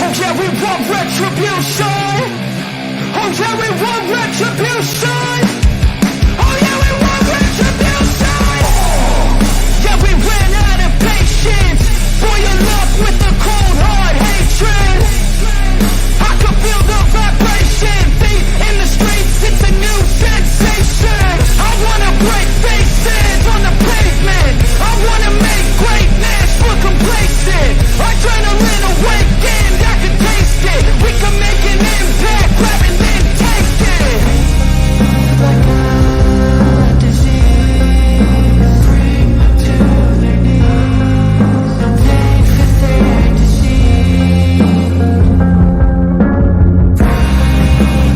Oh yeah, we want retribution. Oh yeah, we want retribution. Oh yeah, we want retribution. Yeah, we ran out of patience for your love with the cold hard hatred. I can feel the vibration, feet in the streets, it's a new sensation. I wanna break faces on the pavement. I wanna make greatness look complacent. Adrenaline awakened, I can taste it. We can make an impact, grab and then take it. Like a disease, bring them to their knees. Thank for their disease.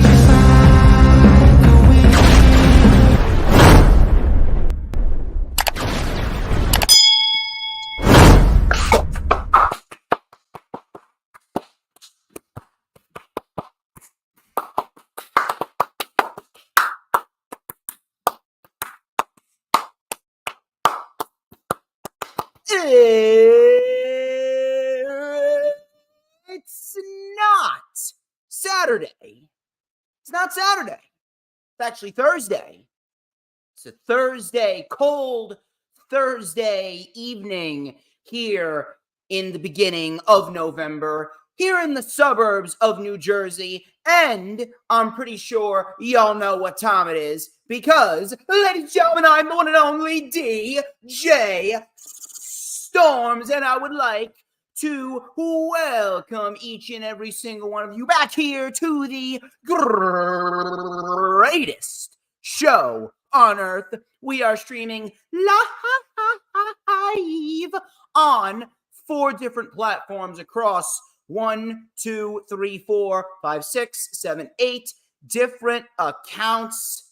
Just like a weed. It's not Saturday. It's not Saturday. It's actually Thursday. It's a Thursday, cold Thursday evening here in the beginning of November, here in the suburbs of New Jersey. And I'm pretty sure y'all know what time it is because, ladies and gentlemen, I'm the one and only DJ Storms, and I would like to welcome each and every single one of you back here to the greatest show on earth. We are streaming live on 4 different platforms across 1, 2, 3, 4, 5, 6, 7, 8 different accounts.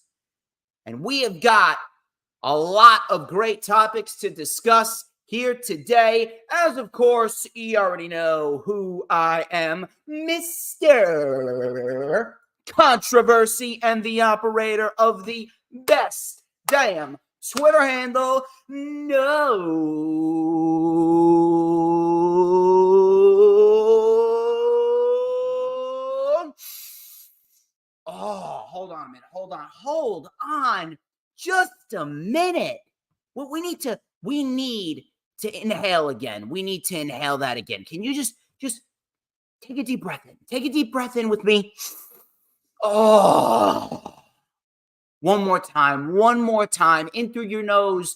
And we have got a lot of great topics to discuss here today, as of course, you already know who I am, Mr. Controversy and the operator of the best damn Twitter handle. No. Oh, hold on a minute. Hold on. Just a minute. We need to inhale again. We need to inhale that again. Can you just take a deep breath in? Take a deep breath in with me. Oh. One more time. In through your nose.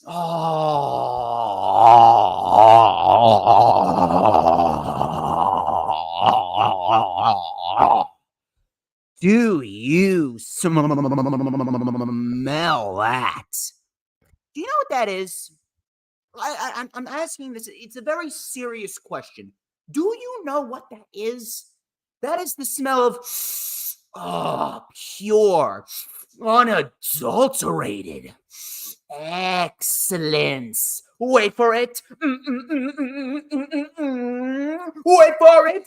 Oh. Do you smell that? Do you know what that is? I'm asking this. It's a very serious question. Do you know what that is? That is the smell of pure, unadulterated excellence. Wait for it. Wait for it.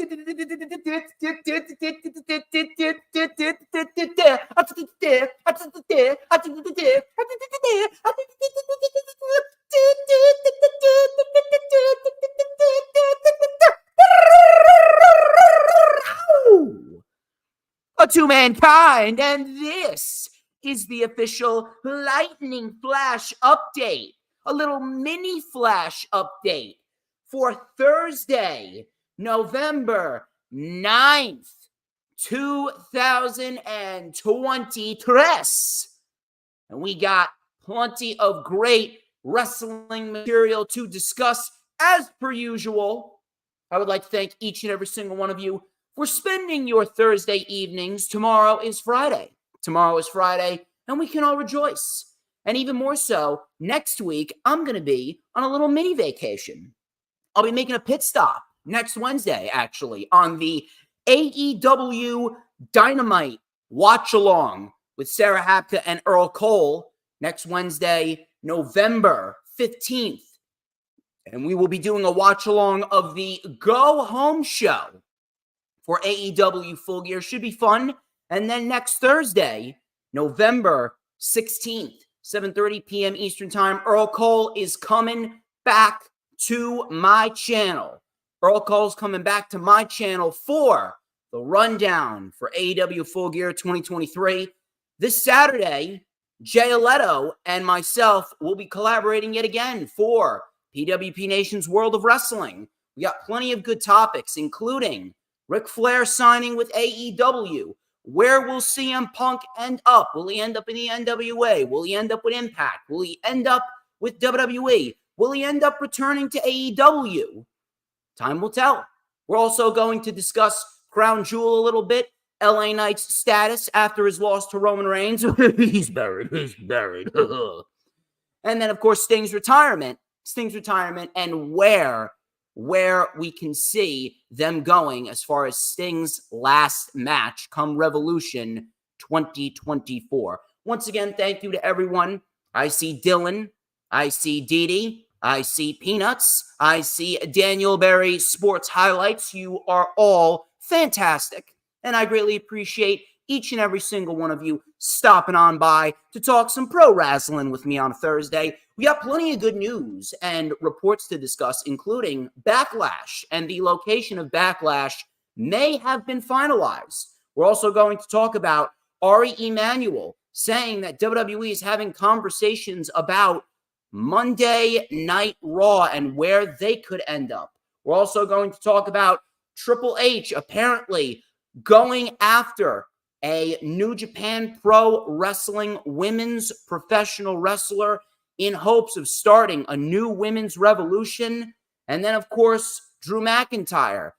To mankind, and this is the official lightning flash update, a little mini flash update for Thursday, November 9th, 2023. And we got plenty of great wrestling material to discuss as per usual. I would like to thank each and every single one of you for spending your Thursday evenings. Tomorrow is Friday, and we can all rejoice. And even more so, next week, I'm going to be on a little mini vacation. I'll be making a pit stop next Wednesday, actually, on the AEW Dynamite watch-along with Sarah Hapka and Earl Cole next Wednesday, November 15th. And we will be doing a watch-along of the Go Home show for AEW Full Gear. Should be fun. And then next Thursday, November 16th, 7:30 p.m. Eastern Time, Earl Cole is coming back to my channel Earl Cole's coming back to my channel for the rundown for AEW Full Gear 2023. This Saturday, Jay Leto and myself will be collaborating yet again for PWP Nation's World of Wrestling. We got plenty of good topics, including Ric Flair signing with AEW. Where will CM Punk end up? Will he end up in the NWA? Will he end up with Impact? Will he end up with WWE? Will he end up returning to AEW? Time will tell. We're also going to discuss Crown Jewel a little bit. LA Knight's status after his loss to Roman Reigns. He's buried. And then, of course, Sting's retirement and where we can see them going as far as Sting's last match come Revolution 2024. Once again, thank you to everyone. I see Dylan. I see Dee Dee. I see Peanuts. I see Daniel Berry Sports Highlights. You are all fantastic. And I greatly appreciate each and every single one of you stopping on by to talk some pro wrestling with me on a Thursday. We got plenty of good news and reports to discuss, including Backlash, and the location of Backlash may have been finalized. We're also going to talk about Ari Emanuel saying that WWE is having conversations about Monday Night Raw and where they could end up. We're also going to talk about Triple H apparently going after a New Japan Pro Wrestling women's professional wrestler in hopes of starting a new women's revolution. And then, of course, Drew McIntyre.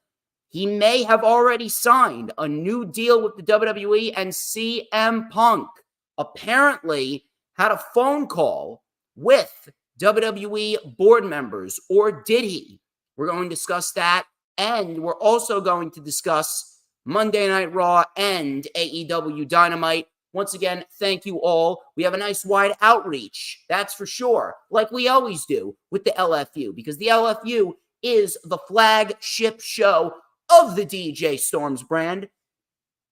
He may have already signed a new deal with the WWE, and CM Punk apparently had a phone call with WWE board members, or did he? We're going to discuss that, and we're also going to discuss Monday Night Raw and AEW Dynamite. Once again, thank you all. We have a nice wide outreach, that's for sure, like we always do with the LFU, because the LFU is the flagship show of the DJ Storms brand.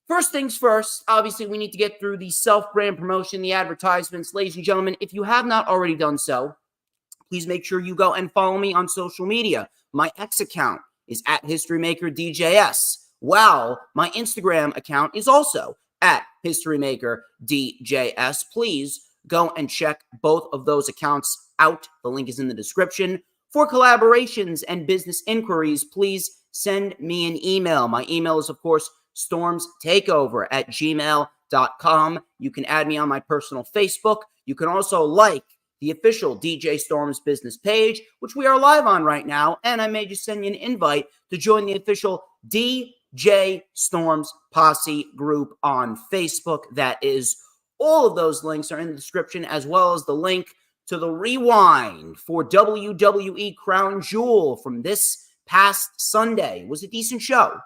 First things first, obviously, we need to get through the self-brand promotion, the advertisements. Ladies and gentlemen, if you have not already done so, please make sure you go and follow me on social media. My X account is at HistoryMakerDJS. While my Instagram account is also at HistoryMakerDJS. Please go and check both of those accounts out. The link is in the description. For collaborations and business inquiries, please send me an email. My email is, of course, StormsTakeOver@gmail.com. You can add me on my personal Facebook. You can also like the official DJ Storms business page, which we are live on right now, and I may just send you an invite to join the official DJ Storms Posse group on Facebook. That is, all of those links are in the description, as well as the link to the rewind for WWE Crown Jewel from this past Sunday. It was a decent show.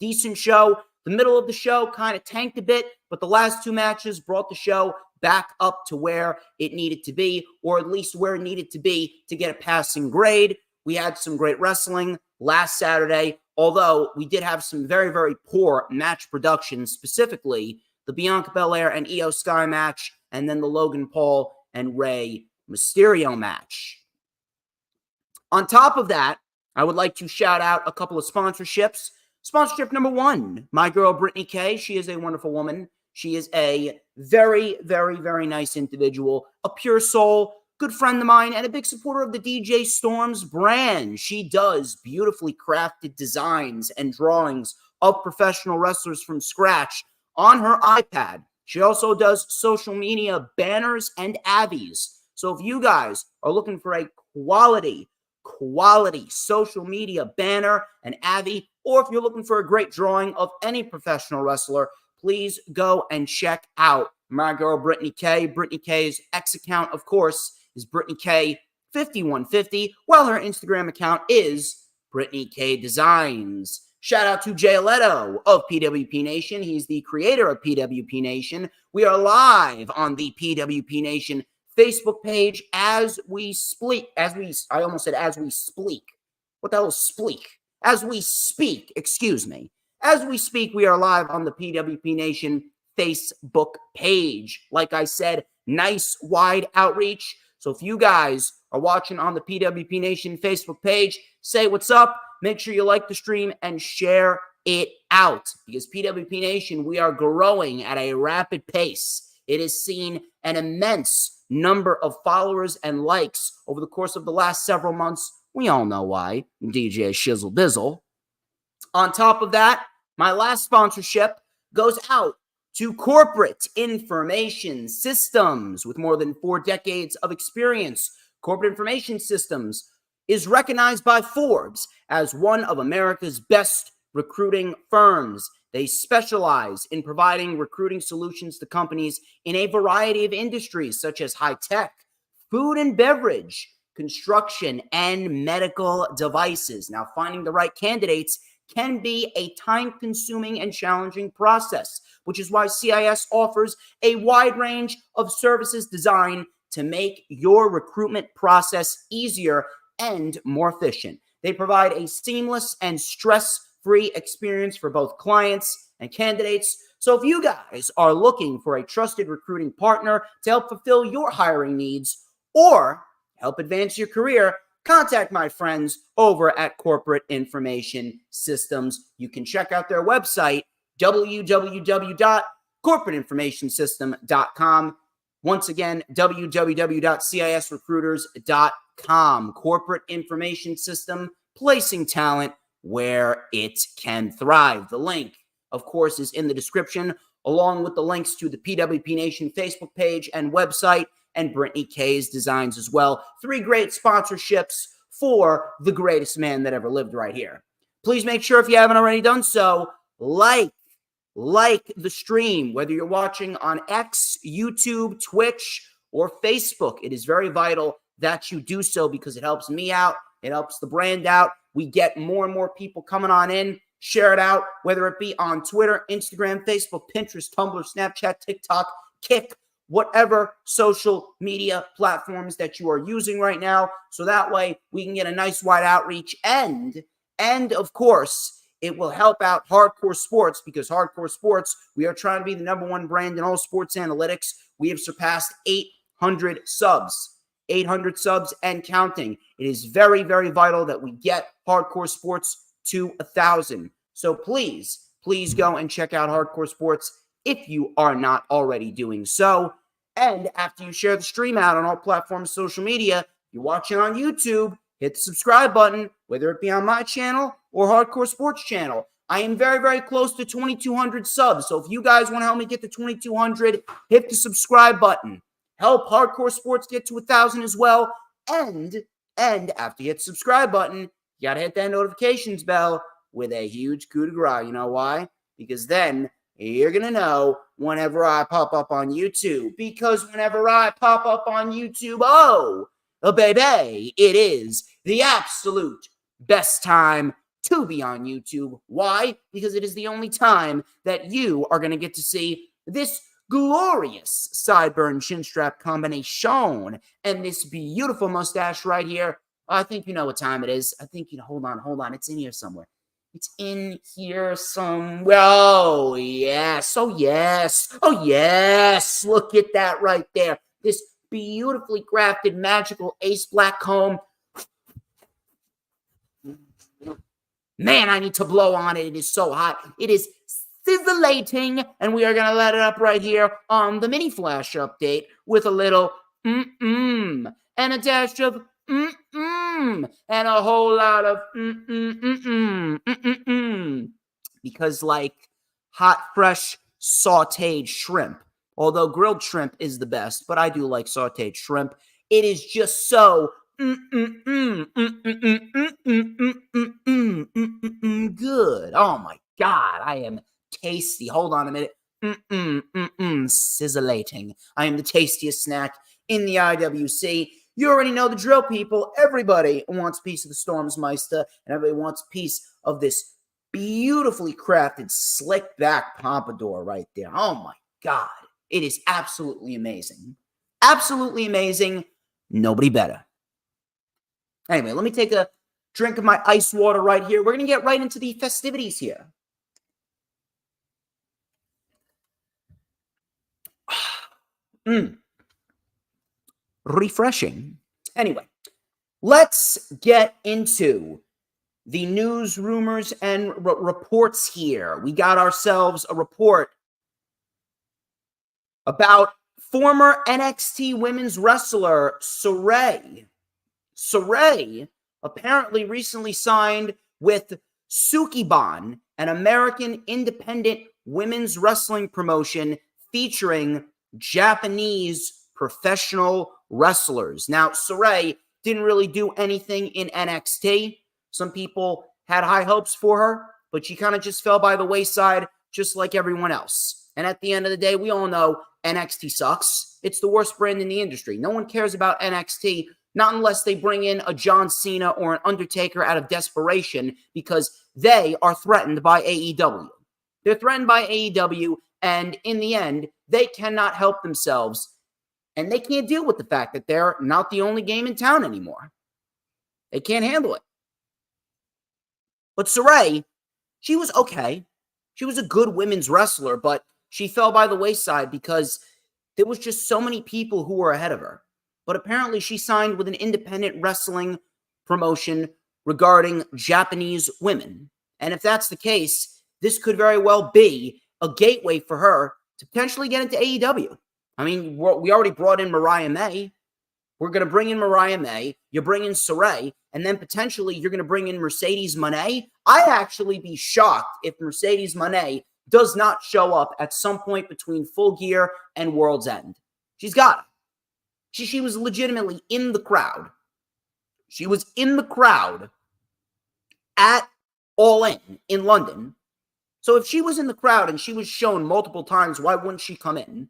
The middle of the show kind of tanked a bit, but the last two matches brought the show back up to where it needed to be, or at least where it needed to be to get a passing grade. We had some great wrestling last Saturday, although we did have some very, very poor match production, specifically the Bianca Belair and Io Sky match, and then the Logan Paul and Rey Mysterio match. On top of that, I would like to shout out a couple of sponsorships. Sponsorship number one, my girl Brittany Kay. She is a wonderful woman. She is a very, very, very nice individual, a pure soul, good friend of mine, and a big supporter of the DJ Storms brand. She does beautifully crafted designs and drawings of professional wrestlers from scratch on her iPad. She also does social media banners and avies. So if you guys are looking for a quality social media banner and avi, or if you're looking for a great drawing of any professional wrestler, please go and check out my girl Brittany K. Brittany K's X account, of course, is Brittany K 5150, while her Instagram account is Brittany K Designs. Shout out to Jay Leto of PWP Nation. He's the creator of PWP Nation. We are live on the PWP Nation Facebook page as we speak. As we speak. What the hell is speak? As we speak, excuse me. As we speak, we are live on the PWP Nation Facebook page. Like I said, nice wide outreach. So if you guys are watching on the PWP Nation Facebook page, say what's up. make sure you like the stream and share it out, because PWP Nation, we are growing at a rapid pace. It has seen an immense number of followers and likes over the course of the last several months. We all know why. DJ Shizzle Dizzle. On top of that, my last sponsorship goes out to Corporate Information Systems. With more than 4 decades of experience, Corporate Information Systems is recognized by Forbes as one of America's best recruiting firms. They specialize in providing recruiting solutions to companies in a variety of industries, such as high tech, food and beverage, construction, and medical devices. Now, finding the right candidates can be a time-consuming and challenging process, which is why CIS offers a wide range of services designed to make your recruitment process easier and more efficient. They provide a seamless and stress-free experience for both clients and candidates. So if you guys are looking for a trusted recruiting partner to help fulfill your hiring needs or help advance your career, contact my friends over at Corporate Information Systems. You can check out their website, www.corporateinformationsystem.com. Once again, www.cisrecruiters.com. Corporate Information System, placing talent where it can thrive. The link, of course, is in the description, along with the links to the PWP Nation Facebook page and website, and Brittany K's designs as well. 3 great sponsorships for the greatest man that ever lived right here. Please make sure, if you haven't already done so, like the stream, whether you're watching on X, YouTube, Twitch, or Facebook. It is very vital that you do so, because it helps me out. It helps the brand out. We get more and more people coming on in. Share it out, whether it be on Twitter, Instagram, Facebook, Pinterest, Tumblr, Snapchat, TikTok, Kick, whatever social media platforms that you are using right now. So that way we can get a nice wide outreach. And of course, it will help out Hardcore Sports, because Hardcore Sports, we are trying to be the #1 brand in all sports analytics. We have surpassed 800 subs. 800 subs and counting. It is very, very vital that we get Hardcore Sports to 1,000. So please go and check out Hardcore Sports if you are not already doing so. And after you share the stream out on all platforms, social media, if you're watching on YouTube, hit the subscribe button, whether it be on my channel or Hardcore Sports channel. I am very, very close to 2,200 subs. So if you guys want to help me get to 2,200, hit the subscribe button. Help Hardcore Sports get to 1,000 as well. And after you hit the subscribe button, you got to hit that notifications bell with a huge coup de grace. You know why? Because then you're going to know whenever I pop up on YouTube. Because whenever I pop up on YouTube, oh baby, it is the absolute best time to be on YouTube. Why? Because it is the only time that you are going to get to see this glorious sideburn chin strap combination and this beautiful mustache right here. I think you know what time it is. I think you know. Hold on. It's in here somewhere. It's in here somewhere. Oh, yes. Oh, yes. Oh, yes. Look at that right there. This beautifully crafted magical ace black comb. Man, I need to blow on it. It is so hot. It is sizzling, and we are going to let it up right here on the mini flash update with a little and a dash of and a whole lot of because like hot, fresh, sauteed shrimp, although grilled shrimp is the best, but I do like sauteed shrimp. It is just so good. Oh my God, I am tasty. Hold on a minute. Sizzlating. I am the tastiest snack in the IWC. You already know the drill, people. Everybody wants a piece of the Stormsmeister, and everybody wants a piece of this beautifully crafted, slick back pompadour right there. Oh my God. It is absolutely amazing. Absolutely amazing. Nobody better. Anyway, let me take a drink of my ice water right here. We're going to get right into the festivities here. Refreshing. Anyway, let's get into the news, rumors, and reports here. We got ourselves a report about former NXT women's wrestler Saray. Saray apparently recently signed with Sukiban, an American independent women's wrestling promotion featuring Japanese professional wrestlers. Now, Saray didn't really do anything in NXT. Some people had high hopes for her, but she kind of just fell by the wayside, just like everyone else. And at the end of the day, we all know NXT sucks. It's the worst brand in the industry. No one cares about NXT, not unless they bring in a John Cena or an Undertaker out of desperation, because they are threatened by AEW. They're threatened by AEW, and in the end, they cannot help themselves, and they can't deal with the fact that they're not the only game in town anymore. They can't handle it. But Saray, she was okay. She was a good women's wrestler, but she fell by the wayside because there was just so many people who were ahead of her. But apparently she signed with an independent wrestling promotion regarding Japanese women. And if that's the case, this could very well be a gateway for her to potentially get into AEW. I mean, we already brought in Mariah May. We're going to bring in Mariah May. You bring in Saray, and then potentially you're going to bring in Mercedes Moné. I'd actually be shocked if Mercedes Moné does not show up at some point between Full Gear and World's End. She's got it. She was legitimately in the crowd. She was in the crowd at All In London. So if she was in the crowd and she was shown multiple times, why wouldn't she come in?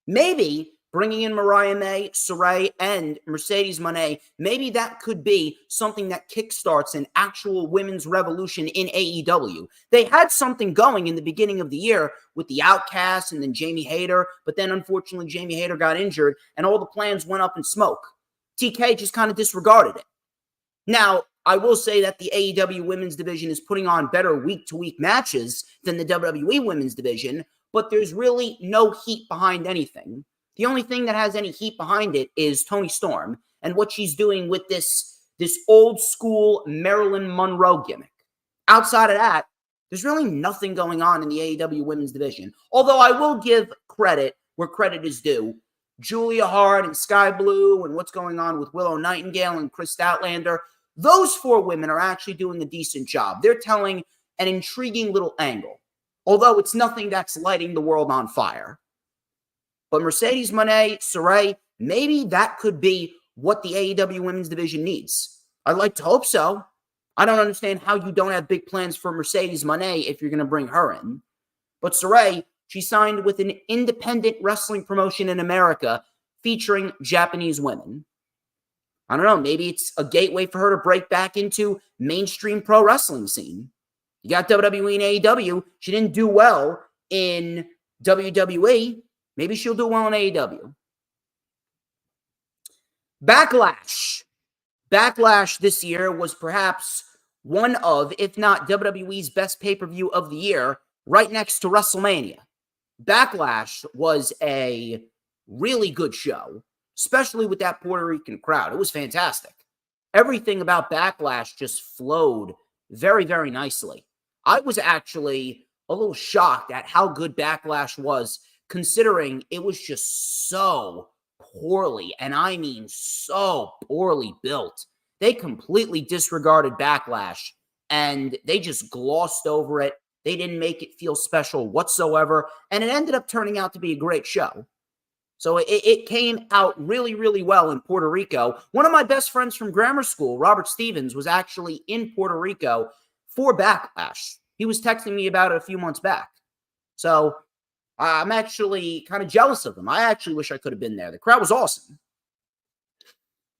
Maybe bringing in Mariah May, Saray, and Mercedes Moné, maybe that could be something that kickstarts an actual women's revolution in AEW. They had something going in the beginning of the year with the Outcasts and then Jamie Hayter, but then unfortunately Jamie Hayter got injured and all the plans went up in smoke. TK just kind of disregarded it. Now, I will say that the AEW women's division is putting on better week-to-week matches than the WWE women's division, but there's really no heat behind anything. The only thing that has any heat behind it is Toni Storm and what she's doing with this old school Marilyn Monroe gimmick. Outside of that, there's really nothing going on in the AEW women's division. Although I will give credit where credit is due. Julia Hart and Sky Blue and what's going on with Willow Nightingale and Chris Statlander, those four women are actually doing a decent job. They're telling an intriguing little angle, although it's nothing that's lighting the world on fire. But Mercedes Moné, Saray, maybe that could be what the AEW women's division needs. I'd like to hope so. I don't understand how you don't have big plans for Mercedes Moné if you're going to bring her in. But Saray, she signed with an independent wrestling promotion in America featuring Japanese women. I don't know, maybe it's a gateway for her to break back into mainstream pro wrestling scene. You got WWE and AEW. She didn't do well in WWE. Maybe she'll do well in AEW. Backlash. Backlash this year was perhaps one of, if not WWE's best pay-per-view of the year, right next to WrestleMania. Backlash was a really good show, especially with that Puerto Rican crowd. It was fantastic. Everything about Backlash just flowed very, very nicely. I was actually a little shocked at how good Backlash was, considering it was just so poorly, and I mean so poorly built. They completely disregarded Backlash, and they just glossed over it. They didn't make it feel special whatsoever, and it ended up turning out to be a great show. So it came out really, really well in Puerto Rico. One of my best friends from grammar school, Robert Stevens, was actually in Puerto Rico for Backlash. He was texting me about it a few months back. So I'm actually kind of jealous of him. I actually wish I could have been there. The crowd was awesome.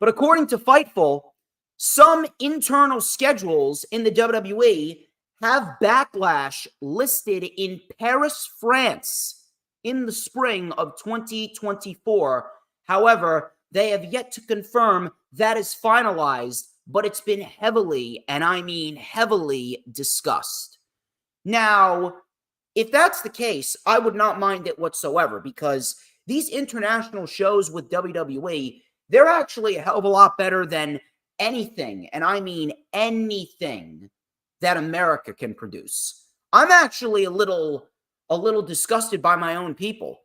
But according to Fightful, some internal schedules in the WWE have Backlash listed in Paris, France in the spring of 2024. However, they have yet to confirm that is finalized, but it's been heavily, and I mean heavily, discussed. Now, if that's the case, I would not mind it whatsoever, because these international shows with WWE, they're actually a hell of a lot better than anything, and I mean anything, that America can produce. I'm actually a little disgusted by my own people.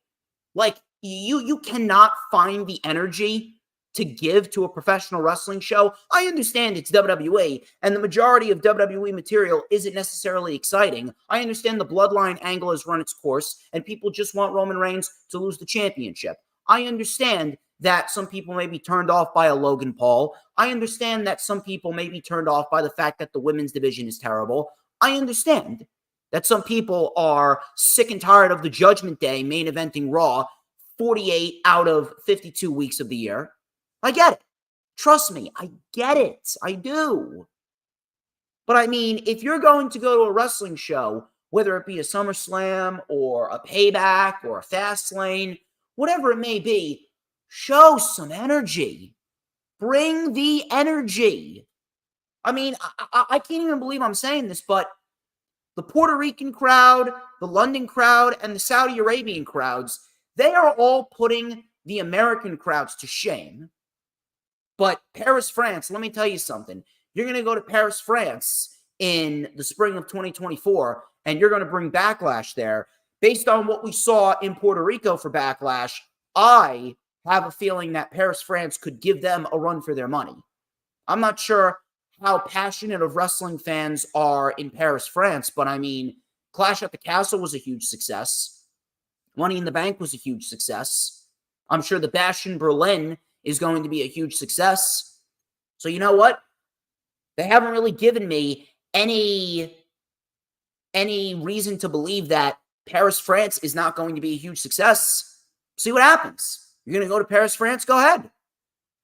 Like, you cannot find the energy to give to a professional wrestling show. I understand it's WWE, and the majority of WWE material isn't necessarily exciting. I understand the bloodline angle has run its course, and people just want Roman Reigns to lose the championship. I understand that some people may be turned off by a Logan Paul. I understand that some people may be turned off by the fact that the women's division is terrible. I understand that some people are sick and tired of the Judgment Day main eventing Raw 48 out of 52 weeks of the year. I get it. Trust me, I get it. I do. But I mean, if you're going to go to a wrestling show, whether it be a SummerSlam or a Payback or a Fastlane, whatever it may be, show some energy. Bring the energy. I mean, I can't even believe I'm saying this, but the Puerto Rican crowd, the London crowd, and the Saudi Arabian crowds, they are all putting the American crowds to shame. But Paris, France, let me tell you something. You're going to go to Paris, France in the spring of 2024, and you're going to bring Backlash there. Based on what we saw in Puerto Rico for Backlash, I have a feeling that Paris, France could give them a run for their money. I'm not sure how passionate of wrestling fans are in Paris, France, but I mean, Clash at the Castle was a huge success. Money in the Bank was a huge success. I'm sure the Bash in Berlin is going to be a huge success. So you know what? They haven't really given me any reason to believe that Paris, France is not going to be a huge success. See what happens. You're going to go to Paris, France? Go ahead.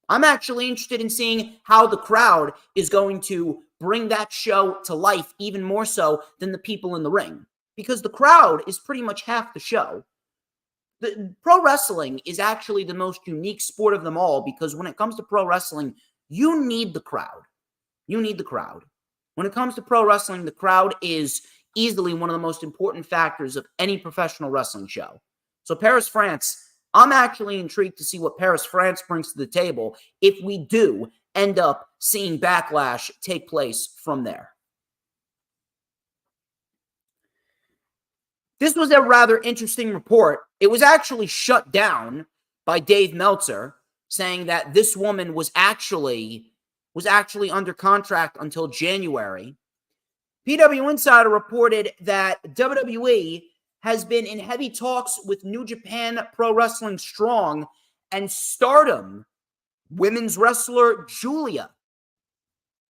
I'm actually interested in seeing how the crowd is going to bring that show to life even more so than the people in the ring. Because the crowd is pretty much half the show. The pro wrestling is actually the most unique sport of them all because when it comes to pro wrestling, you need the crowd. You need the crowd. When it comes to pro wrestling, the crowd is easily one of the most important factors of any professional wrestling show. So Paris, France, I'm actually intrigued to see what Paris, France brings to the table if we do end up seeing Backlash take place from there. This was a rather interesting report. It was actually shut down by Dave Meltzer, saying that this woman was actually under contract until January. PW Insider reported that WWE has been in heavy talks with New Japan Pro Wrestling Strong and Stardom women's wrestler Julia.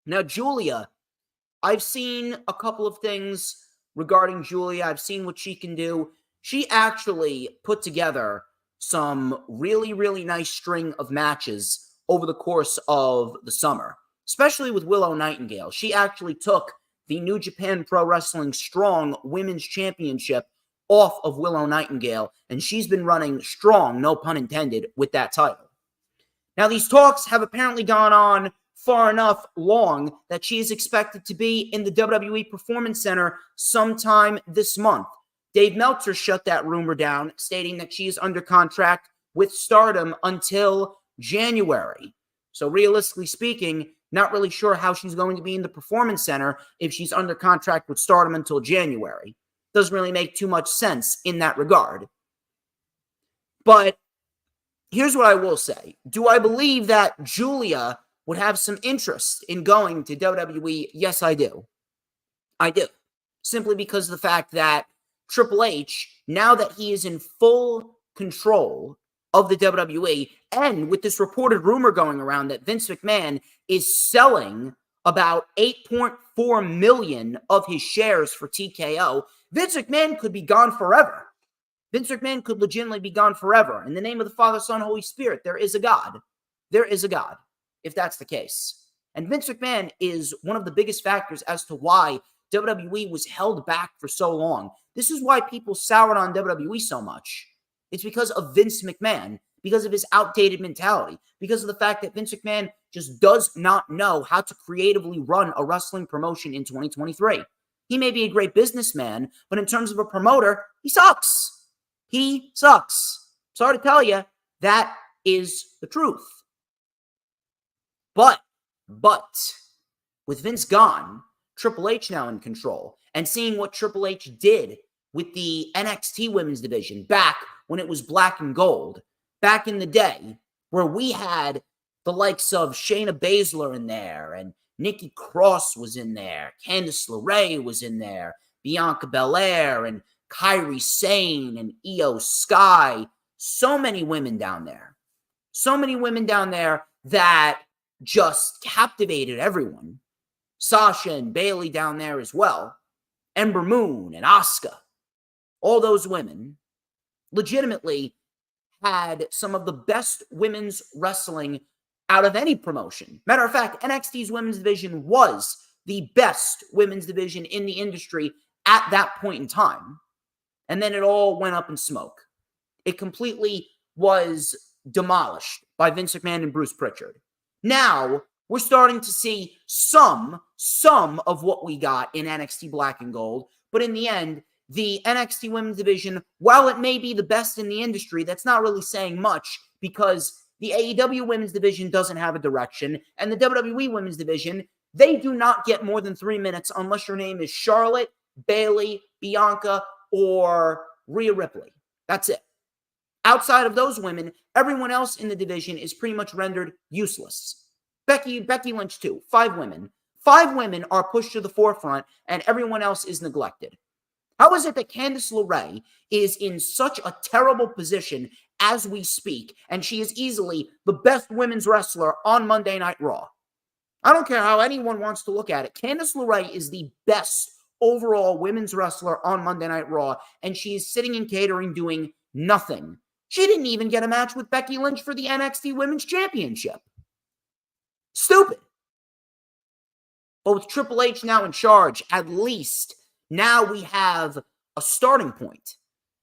Now, Julia, I've seen a couple of things regarding Julia. I've seen what she can do. She actually put together some really, really nice string of matches over the course of the summer, especially with Willow Nightingale. She actually took the New Japan Pro Wrestling Strong Women's Championship off of Willow Nightingale, and she's been running strong, no pun intended, with that title. Now, these talks have apparently gone on far enough long that she is expected to be in the WWE Performance Center sometime this month. Dave Meltzer shut that rumor down, stating that she is under contract with Stardom until January. So realistically speaking, not really sure how she's going to be in the Performance Center if she's under contract with Stardom until January. Doesn't really make too much sense in that regard. But here's what I will say. Do I believe that Julia would have some interest in going to WWE? Yes, I do. I do. Simply because of the fact that Triple H, now that he is in full control of the WWE, and with this reported rumor going around that Vince McMahon is selling about 8.4 million of his shares for TKO, Vince McMahon could be gone forever. Vince McMahon could legitimately be gone forever. In the name of the Father, Son, Holy Spirit, there is a God. There is a God, if that's the case. And Vince McMahon is one of the biggest factors as to why WWE was held back for so long. This is why people soured on WWE so much. It's because of Vince McMahon, because of his outdated mentality, because of the fact that Vince McMahon just does not know how to creatively run a wrestling promotion in 2023. He may be a great businessman, but in terms of a promoter, he sucks. He sucks. Sorry to tell you, that is the truth. But, with Vince gone, Triple H now in control and seeing what Triple H did with the NXT women's division back when it was black and gold, back in the day where we had the likes of Shayna Baszler in there and Nikki Cross was in there, Candice LeRae was in there, Bianca Belair and Kairi Sane and Io Sky. So many women down there. So many women down there that just captivated everyone. Sasha and Bayley down there as well. Ember Moon and Asuka. All those women legitimately had some of the best women's wrestling out of any promotion. Matter of fact, NXT's women's division was the best women's division in the industry at that point in time. And then it all went up in smoke. It completely was demolished by Vince McMahon and Bruce Pritchard. Now, we're starting to see some of what we got in NXT Black and Gold. But in the end, the NXT women's division, while it may be the best in the industry, that's not really saying much because the AEW women's division doesn't have a direction. And the WWE women's division, they do not get more than 3 minutes unless your name is Charlotte, Bayley, Bianca, or Rhea Ripley. That's it. Outside of those women, everyone else in the division is pretty much rendered useless. Becky Lynch too. 5 women. 5 women are pushed to the forefront and everyone else is neglected. How is it that Candice LeRae is in such a terrible position as we speak, and she is easily the best women's wrestler on Monday Night Raw? I don't care how anyone wants to look at it. Candice LeRae is the best overall women's wrestler on Monday Night Raw, and she is sitting in catering doing nothing. She didn't even get a match with Becky Lynch for the NXT Women's Championship. Stupid. But with Triple H now in charge, at least now we have a starting point.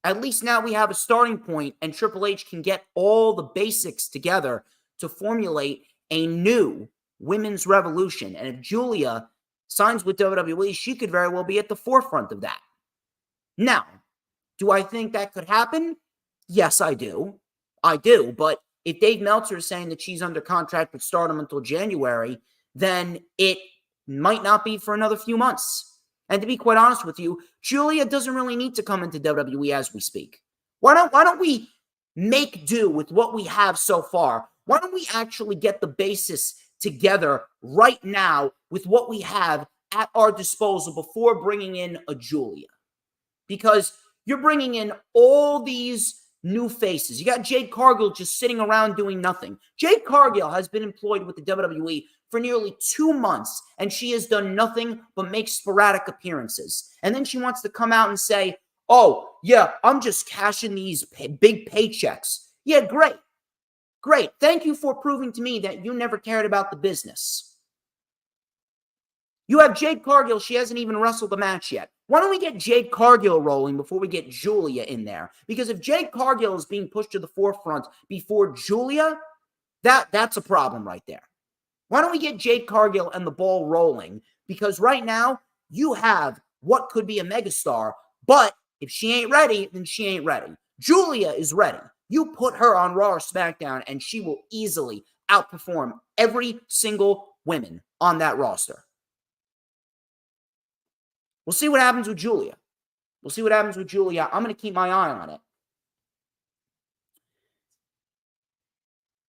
At least now we have a starting point, and Triple H can get all the basics together to formulate a new women's revolution. And if Julia signs with WWE, she could very well be at the forefront of that. Now, do I think that could happen? Yes, I do. I do. But if Dave Meltzer is saying that she's under contract with Stardom until January, then it might not be for another few months. And to be quite honest with you, Julia doesn't really need to come into WWE as we speak. Why don't we make do with what we have so far? Why don't we actually get the basis together right now with what we have at our disposal before bringing in a Julia? Because you're bringing in all these new faces. You got Jade Cargill just sitting around doing nothing. Jade Cargill has been employed with the WWE for nearly 2 months, and she has done nothing but make sporadic appearances. And then she wants to come out and say, oh, yeah, I'm just cashing these big paychecks. Yeah, great. Great. Thank you for proving to me that you never cared about the business. You have Jade Cargill. She hasn't even wrestled a match yet. Why don't we get Jade Cargill rolling before we get Julia in there? Because if Jade Cargill is being pushed to the forefront before Julia, that's a problem right there. Why don't we get Jade Cargill and the ball rolling? Because right now, you have what could be a megastar, but if she ain't ready, then she ain't ready. Julia is ready. You put her on Raw or SmackDown, and she will easily outperform every single woman on that roster. We'll see what happens with Julia. We'll see what happens with Julia. I'm going to keep my eye on it.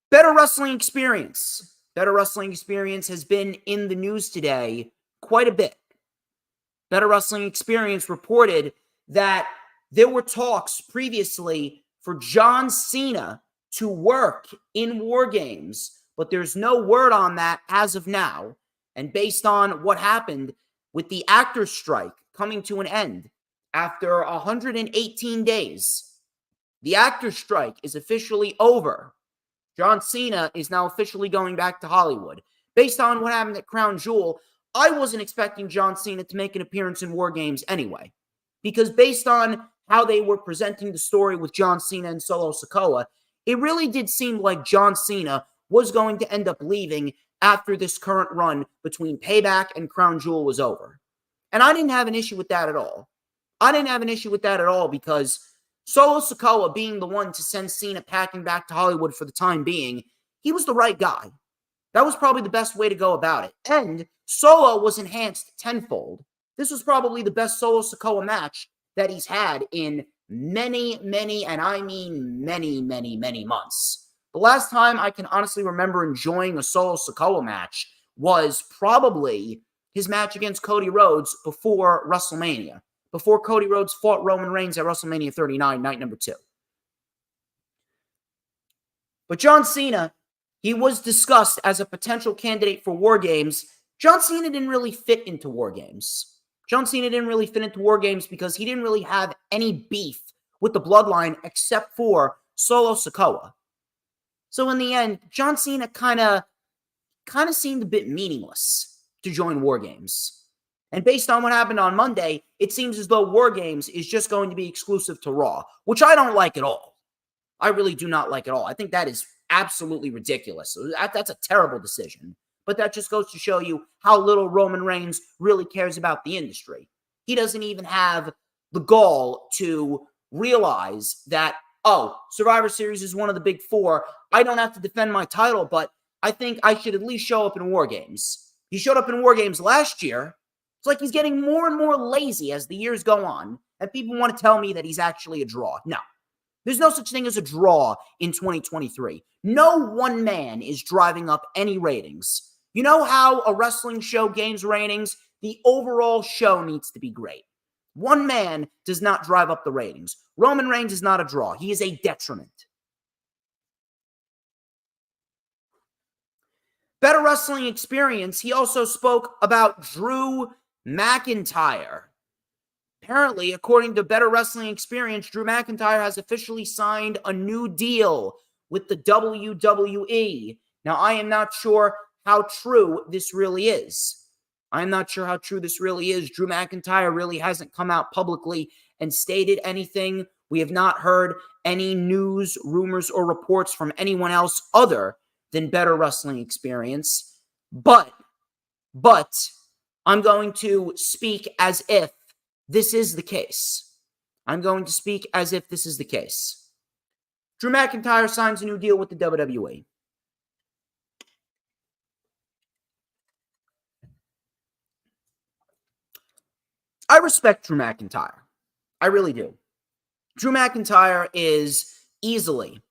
Better Wrestling Experience. Better Wrestling Experience has been in the news today quite a bit. Better Wrestling Experience reported that there were talks previously for John Cena to work in War Games, but there's no word on that as of now. And based on what happened with the actors' strike coming to an end after 118 days, the actors' strike is officially over. John Cena is now officially going back to Hollywood. Based on what happened at Crown Jewel, I wasn't expecting John Cena to make an appearance in War Games anyway. Because based on how they were presenting the story with John Cena and Solo Sikoa, it really did seem like John Cena was going to end up leaving after this current run between Payback and Crown Jewel was over. And I didn't have an issue with that at all. I didn't have an issue with that at all because Solo Sikoa being the one to send Cena packing back to Hollywood for the time being, he was the right guy. That was probably the best way to go about it. And Solo was enhanced tenfold. This was probably the best Solo Sikoa match that he's had in many, and I mean many months. The last time I can honestly remember enjoying a Solo Sikoa match was probably his match against Cody Rhodes before WrestleMania, before Cody Rhodes fought Roman Reigns at WrestleMania 39, night number 2. But John Cena, he was discussed as a potential candidate for War Games. John Cena didn't really fit into War Games. John Cena didn't really fit into War Games because he didn't really have any beef with the Bloodline except for Solo Sikoa. So in the end, John Cena kind of seemed a bit meaningless to join War Games. And based on what happened on Monday, it seems as though War Games is just going to be exclusive to Raw, which I don't like at all. I really do not like at all. I think that is absolutely ridiculous. That's a terrible decision. But that just goes to show you how little Roman Reigns really cares about the industry. He doesn't even have the gall to realize that, oh, Survivor Series is one of the big 4. I don't have to defend my title, but I think I should at least show up in War Games. He showed up in War Games last year. It's like he's getting more and more lazy as the years go on, and people want to tell me that he's actually a draw. No. There's no such thing as a draw in 2023. No one man is driving up any ratings. You know how a wrestling show gains ratings? The overall show needs to be great. One man does not drive up the ratings. Roman Reigns is not a draw. He is a detriment. Better Wrestling Experience, he also spoke about Drew McIntyre. Apparently, according to Better Wrestling Experience, Drew McIntyre has officially signed a new deal with the WWE. Now, I am not sure how true this really is. I'm not sure how true this really is. Drew McIntyre really hasn't come out publicly and stated anything. We have not heard any news, rumors, or reports from anyone else other than Better Wrestling Experience. But I'm going to speak as if this is the case. I'm going to speak as if this is the case. Drew McIntyre signs a new deal with the WWE. I respect Drew McIntyre. I really do. Drew McIntyre is easily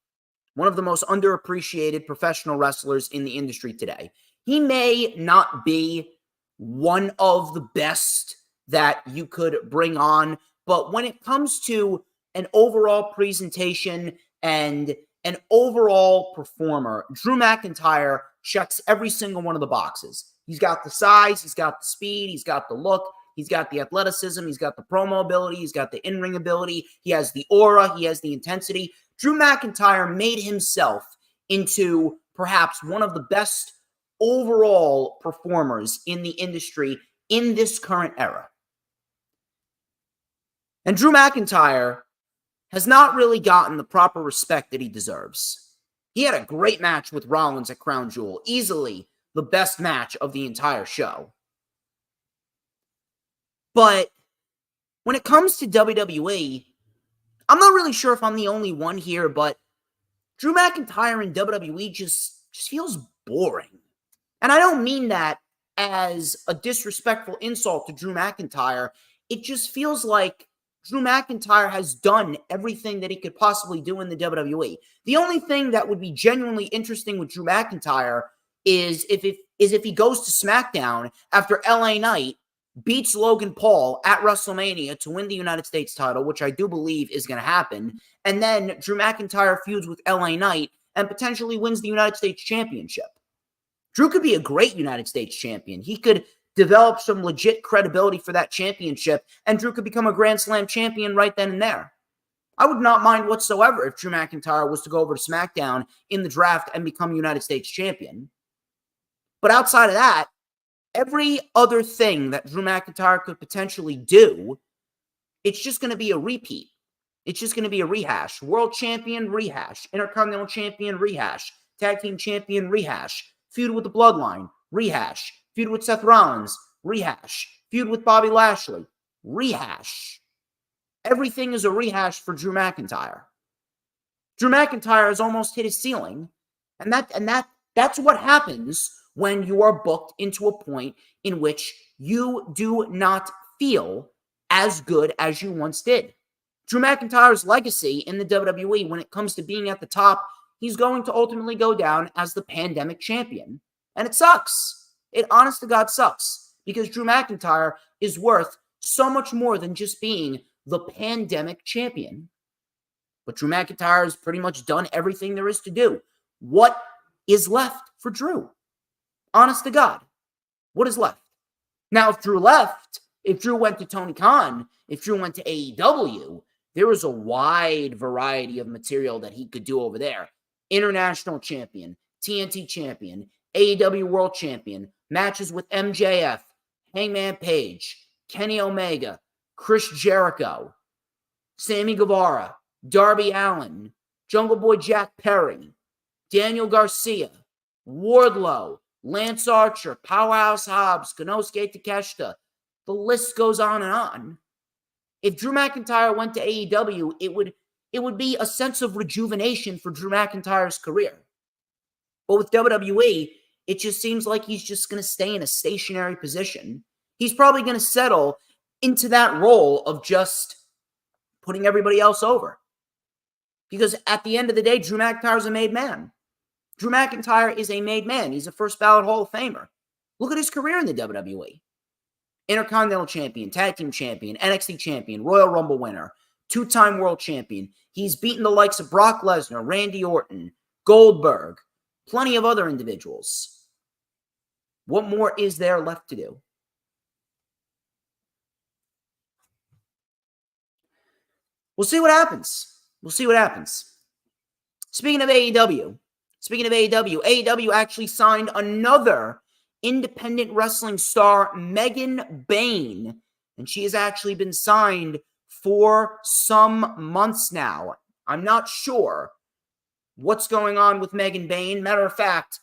one of the most underappreciated professional wrestlers in the industry today. He may not be one of the best that you could bring on, but when it comes to an overall presentation and an overall performer, Drew McIntyre checks every single one of the boxes. He's got the size, he's got the speed, he's got the look, he's got the athleticism, he's got the promo ability, he's got the in-ring ability, he has the aura, he has the intensity. Drew McIntyre made himself into perhaps one of the best overall performers in the industry in this current era. And Drew McIntyre has not really gotten the proper respect that he deserves. He had a great match with Rollins at Crown Jewel, easily the best match of the entire show. But when it comes to WWE, I'm not really sure if I'm the only one here, but Drew McIntyre in WWE just feels boring. And I don't mean that as a disrespectful insult to Drew McIntyre. It just feels like Drew McIntyre has done everything that he could possibly do in the WWE. The only thing that would be genuinely interesting with Drew McIntyre is if he goes to SmackDown after LA Knight beats Logan Paul at WrestleMania to win the United States title, which I do believe is going to happen, and then Drew McIntyre feuds with LA Knight and potentially wins the United States Championship. Drew could be a great United States champion. He could develop some legit credibility for that championship, and Drew could become a Grand Slam champion right then and there. I would not mind whatsoever if Drew McIntyre was to go over to SmackDown in the draft and become United States champion. But outside of that, every other thing that Drew McIntyre could potentially do, it's just going to be a repeat. It's just going to be a rehash. World champion, rehash. Intercontinental champion, rehash. Tag team champion, rehash. Feud with the Bloodline, rehash. Feud with Seth Rollins, rehash. Feud with Bobby Lashley, rehash. Everything is a rehash for Drew McIntyre. Drew McIntyre has almost hit his ceiling, and That's what happens when you are booked into a point in which you do not feel as good as you once did. Drew McIntyre's legacy in the WWE, when it comes to being at the top, he's going to ultimately go down as the pandemic champion. And it sucks. It honest to God sucks, because Drew McIntyre is worth so much more than just being the pandemic champion. But Drew McIntyre has pretty much done everything there is to do. What is left for Drew? Honest to God, what is left? Now, if Drew left, if Drew went to Tony Khan, if Drew went to AEW, there was a wide variety of material that he could do over there. International champion, TNT champion, AEW world champion, matches with MJF, Hangman Page, Kenny Omega, Chris Jericho, Sammy Guevara, Darby Allin, Jungle Boy Jack Perry, Daniel Garcia, Wardlow, Lance Archer, Powerhouse Hobbs, Konosuke Takeshita. The list goes on and on. If Drew McIntyre went to AEW, it would be a sense of rejuvenation for Drew McIntyre's career. But with WWE, it just seems like he's just going to stay in a stationary position. He's probably going to settle into that role of just putting everybody else over. Because at the end of the day, Drew McIntyre is a made man. Drew McIntyre is a made man. He's a first ballot Hall of Famer. Look at his career in the WWE. Intercontinental champion, tag team champion, NXT champion, Royal Rumble winner, two-time world champion. He's beaten the likes of Brock Lesnar, Randy Orton, Goldberg, plenty of other individuals. What more is there left to do? We'll see what happens. We'll see what happens. Speaking of AEW, AEW actually signed another independent wrestling star, Megan Bayne, and she has actually been signed for some months now. I'm not sure what's going on with Megan Bayne. Matter of fact,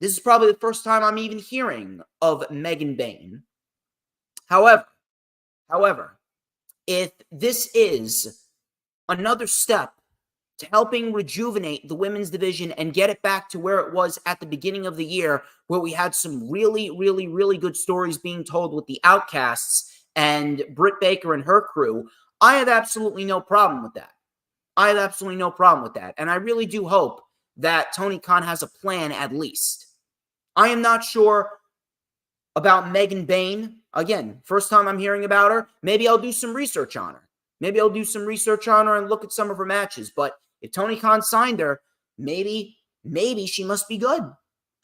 this is probably the first time I'm even hearing of Megan Bayne. However, if this is another step to helping rejuvenate the women's division and get it back to where it was at the beginning of the year, where we had some really, really, really good stories being told with the Outcasts and Britt Baker and her crew, I have absolutely no problem with that. And I really do hope that Tony Khan has a plan at least. I am not sure about Megan Bayne. Again, first time I'm hearing about her. Maybe I'll do some research on her. And look at some of her matches. But if Tony Khan signed her, maybe she must be good.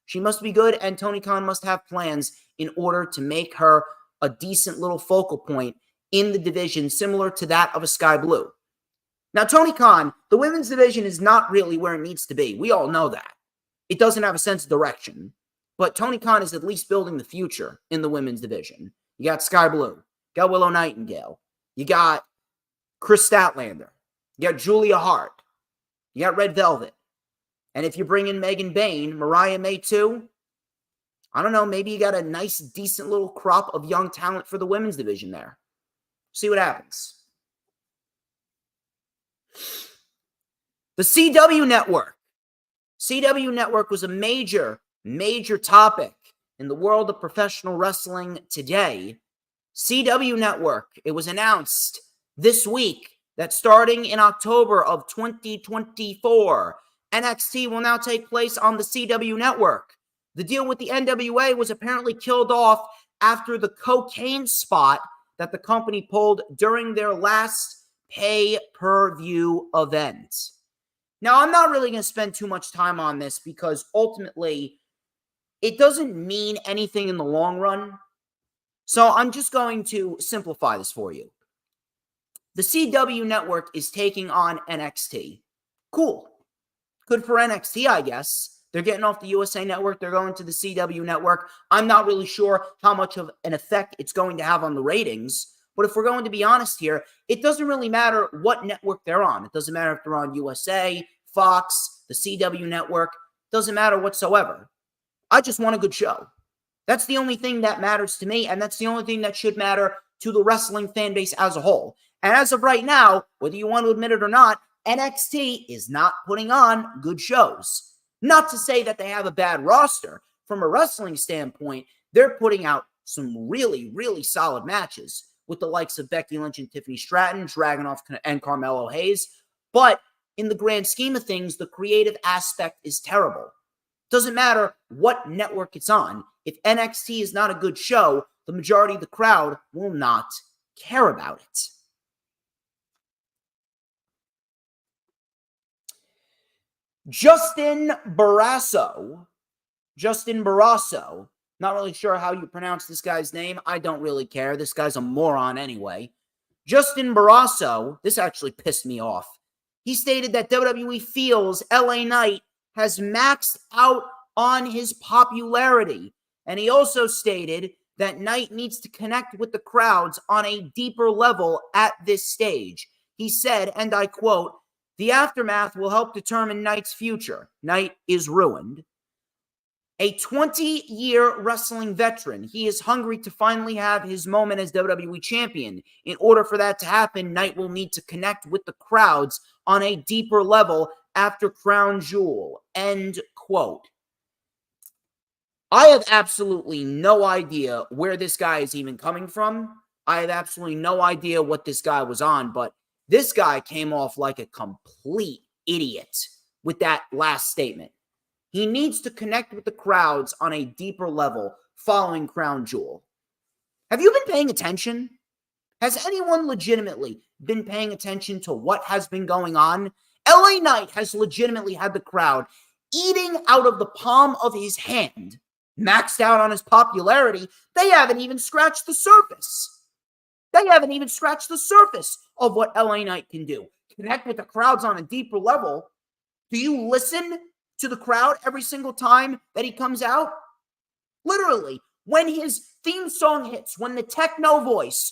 She must be good, and Tony Khan must have plans in order to make her a decent little focal point in the division, similar to that of a Sky Blue. Now, Tony Khan, the women's division is not really where it needs to be. We all know that. It doesn't have a sense of direction. But Tony Khan is at least building the future in the women's division. You got Sky Blue. You got Willow Nightingale. You got Chris Statlander. You got Julia Hart. You got Red Velvet. And if you bring in Megan Bayne, Mariah May too, I don't know, maybe you got a nice, decent little crop of young talent for the women's division there. See what happens. The CW Network. CW Network was a major topic in the world of professional wrestling today. CW Network, it was announced this week that starting in October of 2024, NXT will now take place on the CW Network. The deal with the NWA was apparently killed off after the cocaine spot that the company pulled during their last pay-per-view event. Now, I'm not really going to spend too much time on this because ultimately it doesn't mean anything in the long run. So I'm just going to simplify this for you. The CW Network is taking on NXT. Cool. Good for NXT, I guess. They're getting off the USA Network. They're going to the CW Network. I'm not really sure how much of an effect it's going to have on the ratings. But if we're going to be honest here, it doesn't really matter what network they're on. It doesn't matter if they're on USA, Fox, the CW Network. It doesn't matter whatsoever. I just want a good show. That's the only thing that matters to me, and that's the only thing that should matter to the wrestling fan base as a whole. And as of right now, whether you want to admit it or not, NXT is not putting on good shows. Not to say that they have a bad roster. From a wrestling standpoint, they're putting out some really, really solid matches with the likes of Becky Lynch and Tiffany Stratton, Dragunov, and Carmelo Hayes. But in the grand scheme of things, the creative aspect is terrible. Doesn't matter what network it's on. If NXT is not a good show, the majority of the crowd will not care about it. Justin Barrasso, not really sure how you pronounce this guy's name. I don't really care. This guy's a moron anyway. Justin Barrasso, this actually pissed me off. He stated that WWE feels LA Knight has maxed out on his popularity. And he also stated that Knight needs to connect with the crowds on a deeper level at this stage. He said, and I quote, "The aftermath will help determine Knight's future. Knight is ruined. A 20-year wrestling veteran, he is hungry to finally have his moment as WWE champion. In order for that to happen, Knight will need to connect with the crowds on a deeper level after Crown Jewel." End quote. I have absolutely no idea where this guy is even coming from. I have absolutely no idea what this guy was on, but this guy came off like a complete idiot with that last statement. He needs to connect with the crowds on a deeper level following Crown Jewel. Have you been paying attention? Has anyone legitimately been paying attention to what has been going on? LA Knight has legitimately had the crowd eating out of the palm of his hand, maxed out on his popularity. They haven't even scratched the surface. They haven't even scratched the surface of what LA Knight can do. Connect with the crowds on a deeper level. Do you listen to the crowd every single time that he comes out? Literally, when his theme song hits, when the techno voice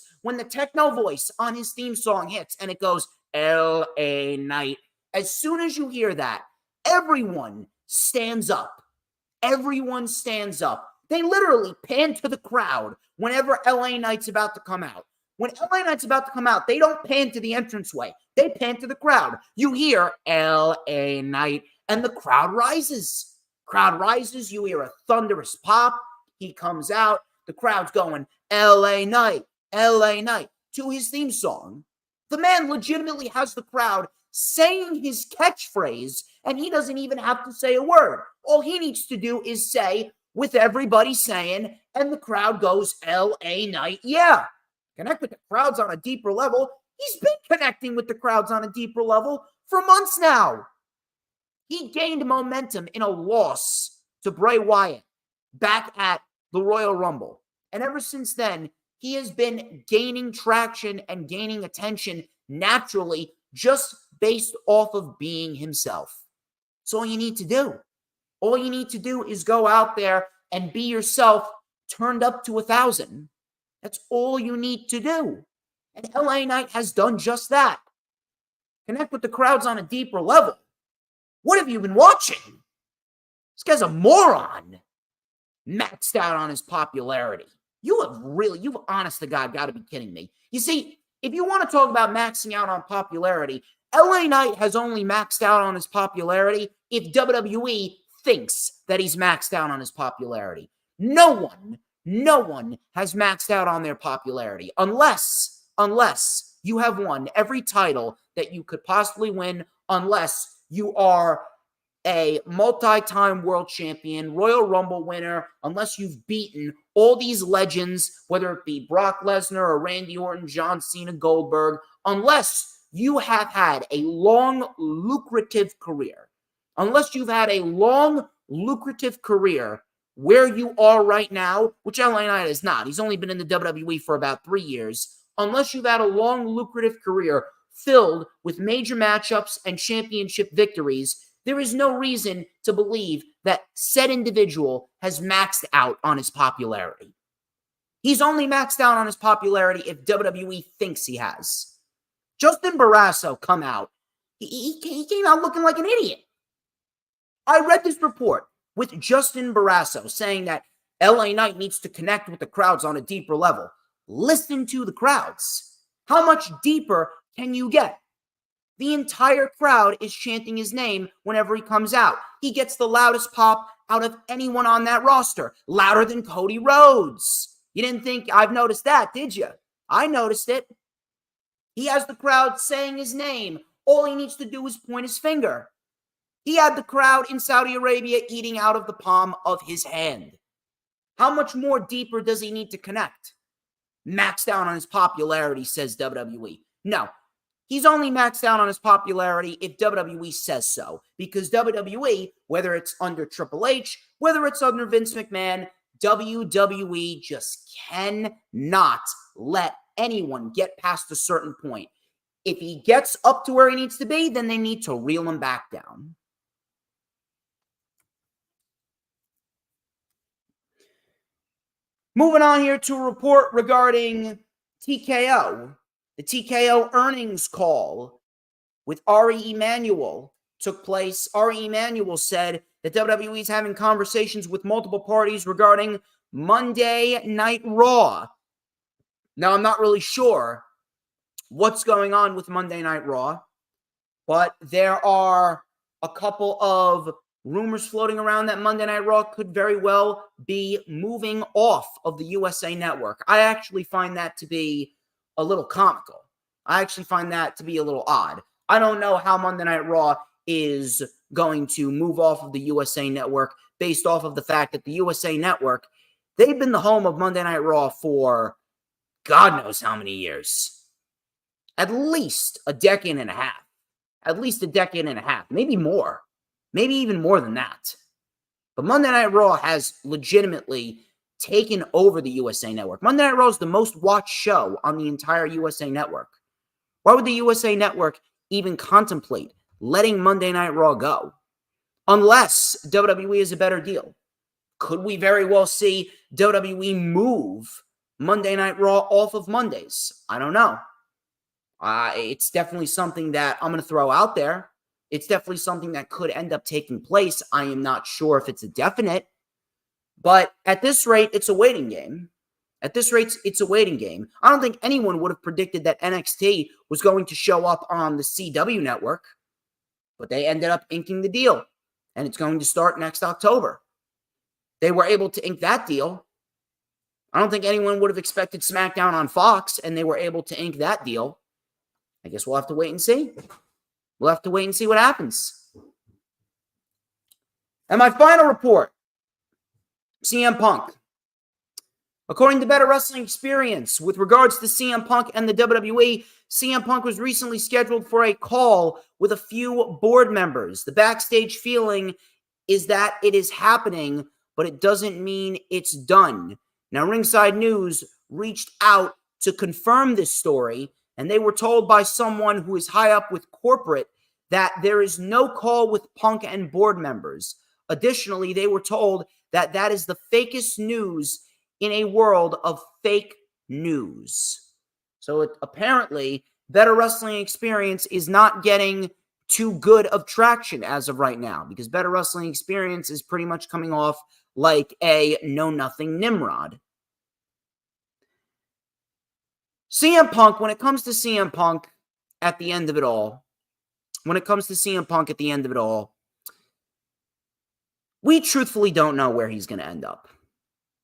on his theme song hits and it goes LA Knight, as soon as you hear that, everyone stands up. Everyone stands up. They literally pan to the crowd whenever LA Knight's about to come out. When LA Knight's about to come out, they don't pan to the entranceway. They pan to the crowd. You hear LA Knight, and the crowd rises. Crowd rises. You hear a thunderous pop. He comes out. The crowd's going LA Knight to his theme song. The man legitimately has the crowd saying his catchphrase, and he doesn't even have to say a word. All he needs to do is say, with everybody saying, and the crowd goes LA Knight. Yeah. Connect with the crowds on a deeper level. He's been connecting with the crowds on a deeper level for months now. He gained momentum in a loss to Bray Wyatt back at the Royal Rumble. And ever since then, he has been gaining traction and gaining attention naturally just based off of being himself. That's all you need to do. All you need to do is go out there and be yourself turned up to 1,000. That's all you need to do. And LA Knight has done just that. Connect with the crowds on a deeper level. What have you been watching? This guy's a moron. Maxed out on his popularity. You've honest to God got to be kidding me. You see, if you want to talk about maxing out on popularity, LA Knight has only maxed out on his popularity if WWE thinks that he's maxed out on his popularity. No one has maxed out on their popularity unless you have won every title that you could possibly win, unless you are a multi-time world champion, Royal Rumble winner, unless you've beaten all these legends, whether it be Brock Lesnar or Randy Orton, John Cena, Goldberg, unless you have had a long, lucrative career. Unless you've had a long, lucrative career where you are right now, which LA Knight is not. He's only been in the WWE for about 3 years. Unless you've had a long, lucrative career filled with major matchups and championship victories, there is no reason to believe that said individual has maxed out on his popularity. He's only maxed out on his popularity if WWE thinks he has. Justin Barrasso come out. He came out looking like an idiot. I read this report with Justin Barrasso saying that LA Knight needs to connect with the crowds on a deeper level. Listen to the crowds. How much deeper can you get? The entire crowd is chanting his name whenever he comes out. He gets the loudest pop out of anyone on that roster, louder than Cody Rhodes. You didn't think I've noticed that, did you? I noticed it. He has the crowd saying his name. All he needs to do is point his finger. He had the crowd in Saudi Arabia eating out of the palm of his hand. How much more deeper does he need to connect? Maxed out on his popularity, says WWE. No, he's only maxed out on his popularity if WWE says so. Because WWE, whether it's under Triple H, whether it's under Vince McMahon, WWE just cannot let anyone get past a certain point. If he gets up to where he needs to be, then they need to reel him back down. Moving on here to a report regarding TKO. The TKO earnings call with Ari Emanuel took place. Ari Emanuel said that WWE is having conversations with multiple parties regarding Monday Night Raw. Now, I'm not really sure what's going on with Monday Night Raw, but there are a couple of rumors floating around that Monday Night Raw could very well be moving off of the USA Network. I actually find that to be a little comical. I actually find that to be a little odd. I don't know how Monday Night Raw is going to move off of the USA Network based off of the fact that the USA Network, they've been the home of Monday Night Raw for God knows how many years. At least a decade and a half. At least a decade and a half. Maybe more. Maybe even more than that. But Monday Night Raw has legitimately taken over the USA Network. Monday Night Raw is the most watched show on the entire USA Network. Why would the USA Network even contemplate letting Monday Night Raw go? Unless WWE is a better deal. Could we very well see WWE move Monday Night Raw off of Mondays? I don't know. It's definitely something that I'm going to throw out there. It's definitely something that could end up taking place. I am not sure if it's a definite. But at this rate, it's a waiting game. At this rate, it's a waiting game. I don't think anyone would have predicted that NXT was going to show up on the CW network. But they ended up inking the deal. And it's going to start next October. They were able to ink that deal. I don't think anyone would have expected SmackDown on Fox, and they were able to ink that deal. I guess we'll have to wait and see. We'll have to wait and see what happens. And my final report, CM Punk. According to Better Wrestling Experience, with regards to CM Punk and the WWE, CM Punk was recently scheduled for a call with a few board members. The backstage feeling is that it is happening, but it doesn't mean it's done. Now, Ringside News reached out to confirm this story, and they were told by someone who is high up with corporate that there is no call with Punk and board members. Additionally, they were told that that is the fakest news in a world of fake news. So apparently, Better Wrestling Experience is not getting too good of traction as of right now, because Better Wrestling Experience is pretty much coming off like a know-nothing Nimrod. CM Punk, when it comes to CM Punk at the end of it all, we truthfully don't know where he's going to end up.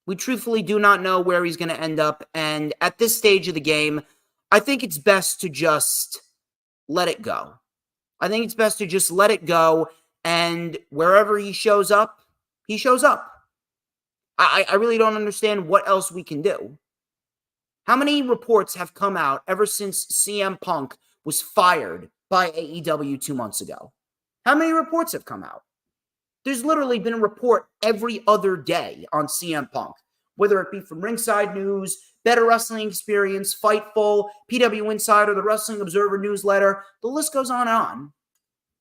We truthfully do not know where he's going to end up. And at this stage of the game, I think it's best to just let it go. I think it's best to just let it go. And wherever he shows up, he shows up. I really don't understand what else we can do. How many reports have come out ever since CM Punk was fired by AEW 2 months ago? How many reports have come out? There's literally been a report every other day on CM Punk, whether it be from Ringside News, Better Wrestling Experience, Fightful, PW Insider, the Wrestling Observer newsletter. The list goes on and on.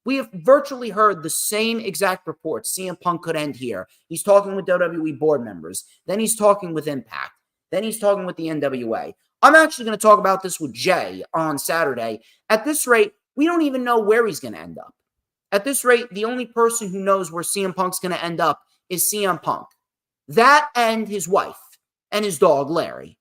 We have virtually heard the same exact reports. CM Punk could end here. He's talking with WWE board members. Then he's talking with Impact. Then he's talking with the NWA. I'm actually going to talk about this with Jay on Saturday. At this rate, we don't even know where he's going to end up. At this rate, the only person who knows where CM Punk's going to end up is CM Punk. That and his wife and his dog, Larry.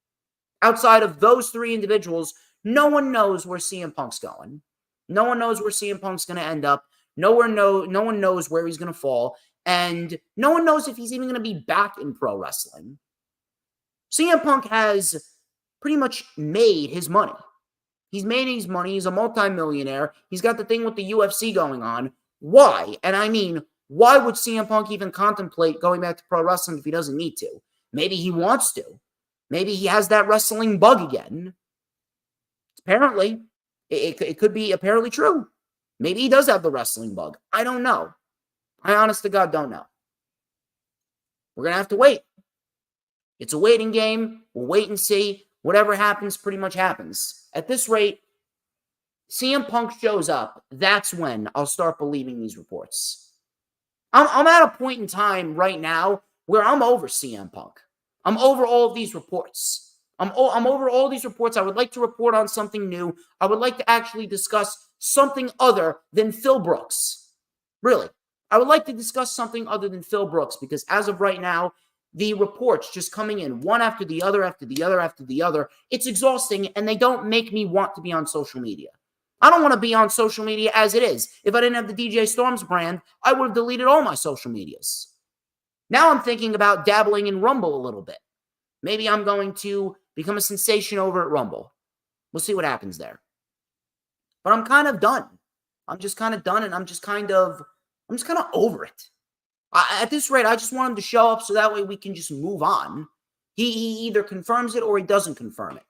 Outside of those three individuals, no one knows where CM Punk's going. No one knows where CM Punk's going to end up. No one knows where he's going to fall. And no one knows if he's even going to be back in pro wrestling. CM Punk has pretty much made his money. He's made his money. He's a multimillionaire. He's got the thing with the UFC going on. Why? And I mean, why would CM Punk even contemplate going back to pro wrestling if he doesn't need to? Maybe he wants to. Maybe he has that wrestling bug again. Apparently, it could be apparently true. Maybe he does have the wrestling bug. I don't know. I honest to God don't know. We're going to have to wait. It's a waiting game. We'll wait and see. Whatever happens pretty much happens. At this rate, CM Punk shows up. That's when I'll start believing these reports. I'm at a point in time right now where I'm over CM Punk. I'm over all of these reports. I'm over all these reports. I would like to report on something new. I would like to actually discuss something other than Phil Brooks. Really. I would like to discuss something other than Phil Brooks because as of right now, the reports just coming in one after the other, after the other, after the other, it's exhausting and they don't make me want to be on social media. I don't want to be on social media as it is. If I didn't have the DJ Storms brand, I would have deleted all my social medias. Now I'm thinking about dabbling in Rumble a little bit. Maybe I'm going to become a sensation over at Rumble. We'll see what happens there. But I'm kind of done. I'm just kind of done and I'm just kind of over it. At this rate, I just want him to show up so that way we can just move on. He either confirms it or he doesn't confirm it.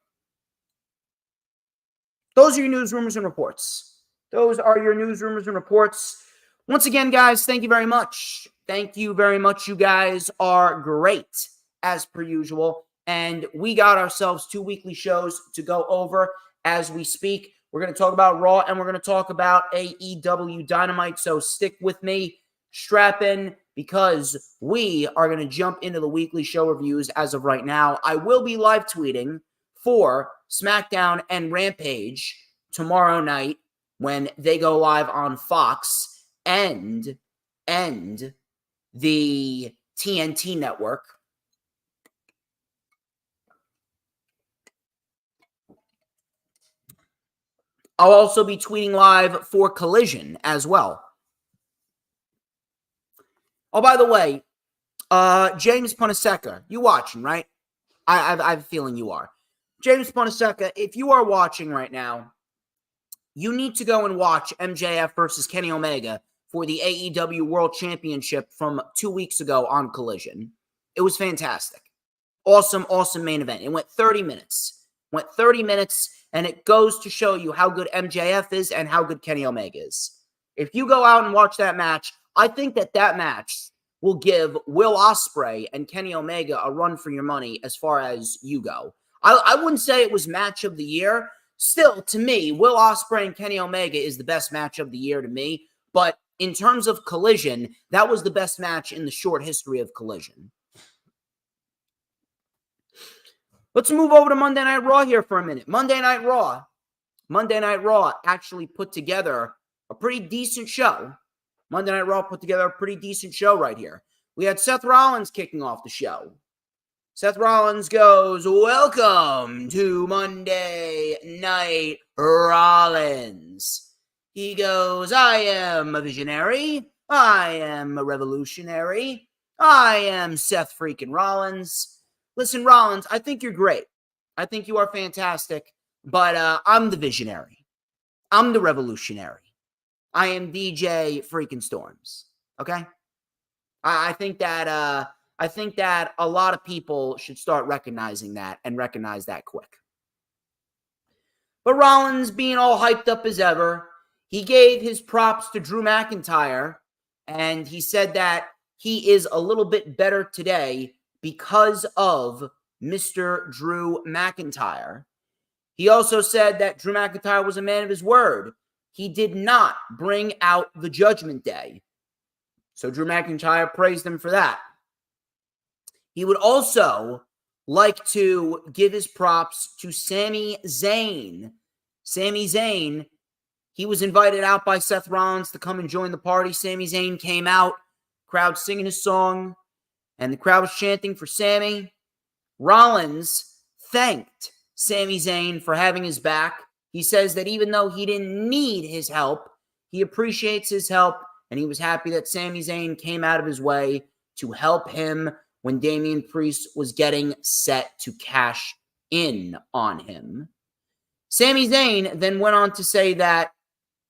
Those are your news, rumors, and reports. Those are your news, rumors, and reports. Once again, guys, thank you very much. Thank you very much. You guys are great, as per usual. And we got ourselves 2 weekly shows to go over as we speak. We're going to talk about Raw and we're going to talk about AEW Dynamite. So stick with me, strap in, because we are going to jump into the weekly show reviews as of right now. I will be live tweeting for SmackDown and Rampage tomorrow night when they go live on Fox and the TNT network. I'll also be tweeting live for Collision as well. Oh, by the way, James Punaseca, you watching, right? I have a feeling you are. James Punaseca, if you are watching right now, you need to go and watch MJF versus Kenny Omega for the AEW World Championship from 2 weeks ago on Collision. It was fantastic. Awesome, awesome main event. It went 30 minutes. And it goes to show you how good MJF is and how good Kenny Omega is. If you go out and watch that match, I think that match will give Will Ospreay and Kenny Omega a run for your money as far as you go. I wouldn't say it was match of the year. Still, to me, Will Ospreay and Kenny Omega is the best match of the year to me. But in terms of Collision, that was the best match in the short history of Collision. Let's move over to Monday Night Raw here for a minute. Monday Night Raw actually put together a pretty decent show. Monday Night Raw put together a pretty decent show right here. We had Seth Rollins kicking off the show. Seth Rollins goes, "Welcome to Monday Night Rollins." He goes, "I am a visionary. I am a revolutionary. I am Seth freaking Rollins. Listen, Rollins, I think you're great. I think you are fantastic, but I'm the visionary. I'm the revolutionary. I am DJ freaking Storms." Okay? I think that a lot of people should start recognizing that and recognize that quick. But Rollins, being all hyped up as ever, he gave his props to Drew McIntyre, and he said that he is a little bit better today because of Mr. Drew McIntyre. He also said that Drew McIntyre was a man of his word. He did not bring out the Judgment Day. So Drew McIntyre praised him for that. He would also like to give his props to Sami Zayn. Sami Zayn, he was invited out by Seth Rollins to come and join the party. Sami Zayn came out, crowd singing his song, and the crowd was chanting for Sami. Rollins thanked Sami Zayn for having his back He says that even though he didn't need his help, he appreciates his help, and he was happy that Sami Zayn came out of his way to help him when Damian Priest was getting set to cash in on him. Sami Zayn then went on to say that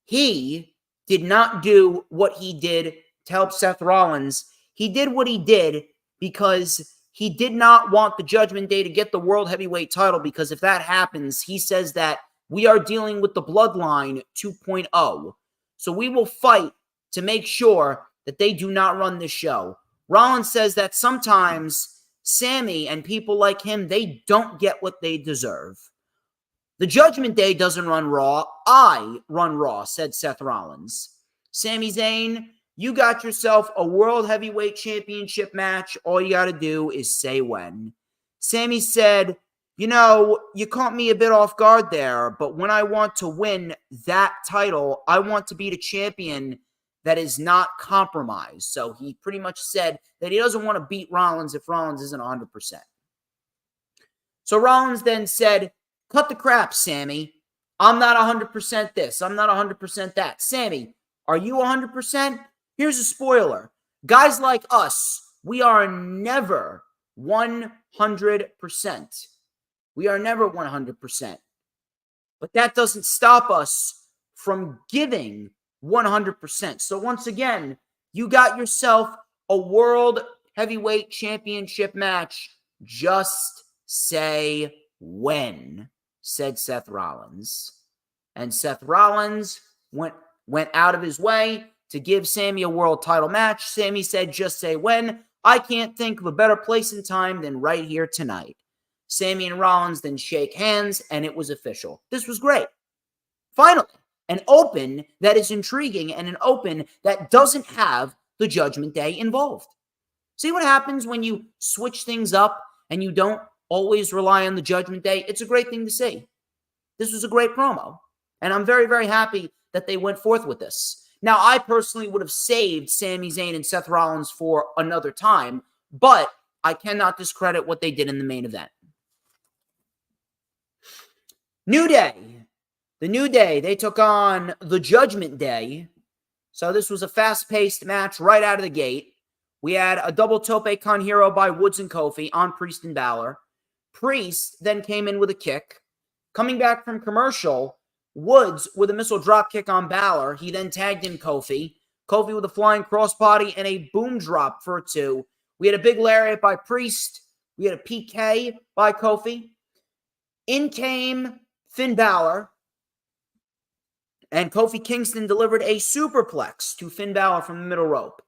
he did not do what he did to help Seth Rollins. He did what he did because he did not want the Judgment Day to get the World Heavyweight title, because if that happens, he says that we are dealing with the Bloodline 2.0. So we will fight to make sure that they do not run this show. Rollins says that sometimes Sami and people like him, they don't get what they deserve. The Judgment Day doesn't run Raw. I run Raw, said Seth Rollins. Sami Zayn, you got yourself a World Heavyweight Championship match. All you got to do is say when. Sami said, you know, you caught me a bit off guard there, but when I want to win that title, I want to be the champion that is not compromised. So he pretty much said that he doesn't want to beat Rollins if Rollins isn't 100%. So Rollins then said, cut the crap, Sami. I'm not 100% this. I'm not 100% that. Sami, are you 100%? Here's a spoiler. Guys like us, we are never 100%. We are never 100%. But that doesn't stop us from giving 100%. So once again, you got yourself a World Heavyweight Championship match. Just say when, said Seth Rollins. And Seth Rollins went out of his way to give Sami a world title match. Sami said, just say when. I can't think of a better place and time than right here tonight. Sami and Rollins then shake hands, and it was official. This was great. Finally, an open that is intriguing and an open that doesn't have the Judgment Day involved. See what happens when you switch things up and you don't always rely on the Judgment Day? It's a great thing to see. This was a great promo, and I'm very, very happy that they went forth with this. Now, I personally would have saved Sami Zayn and Seth Rollins for another time, but I cannot discredit what they did in the main event. New Day. The New Day, they took on the Judgment Day. So this was a fast-paced match right out of the gate. We had a double tope con hero by Woods and Kofi on Priest and Balor. Priest then came in with a kick. Coming back from commercial, Woods with a missile drop kick on Balor. He then tagged in Kofi. Kofi with a flying crossbody and a boom drop for a 2. We had a big lariat by Priest. We had a PK by Kofi. In came Finn Balor. And Kofi Kingston delivered a superplex to Finn Balor from the middle rope.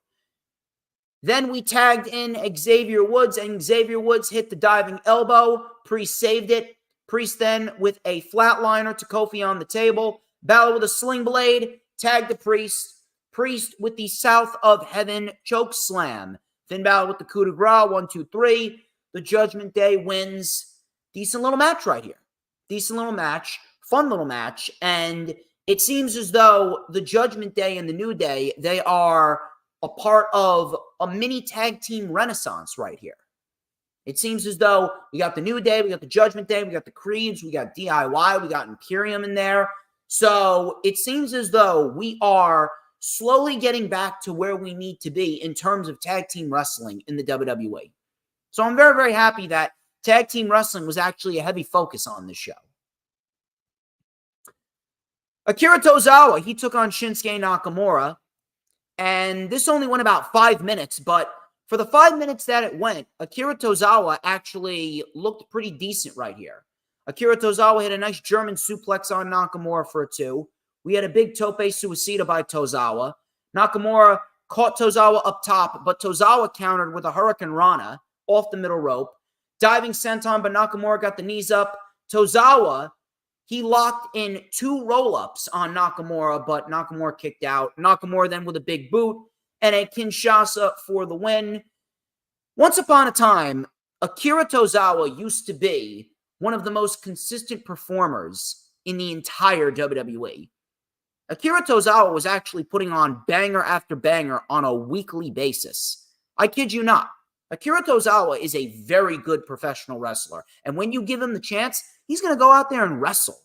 Then we tagged in Xavier Woods, and Xavier Woods hit the diving elbow. Priest saved it. Priest then with a flatliner to Kofi on the table. Balor with a sling blade, tagged the Priest. Priest with the South of Heaven choke slam. Finn Balor with the coup de grace, 1, 2, 3. The Judgment Day wins. Decent little match right here. Decent little match. Fun little match. And it seems as though the Judgment Day and the New Day, they are a part of a mini tag team renaissance right here. It seems as though we got the New Day, we got the Judgment Day, we got the Creeds, we got DIY, we got Imperium in there. So it seems as though we are slowly getting back to where we need to be in terms of tag team wrestling in the WWE. So I'm very, very happy that tag team wrestling was actually a heavy focus on this show. Akira Tozawa, he took on Shinsuke Nakamura, and this only went about 5 minutes, but for the 5 minutes that it went, Akira Tozawa actually looked pretty decent right here. Akira Tozawa hit a nice German suplex on Nakamura for a 2. We had a big tope suicida by Tozawa. Nakamura caught Tozawa up top, but Tozawa countered with a Hurricane Rana off the middle rope. Diving senton, but Nakamura got the knees up. Tozawa, he locked in 2 roll-ups on Nakamura, but Nakamura kicked out. Nakamura then with a big boot and a Kinshasa for the win. Once upon a time, Akira Tozawa used to be one of the most consistent performers in the entire WWE. Akira Tozawa was actually putting on banger after banger on a weekly basis. I kid you not. Akira Tozawa is a very good professional wrestler. And when you give him the chance, he's going to go out there and wrestle.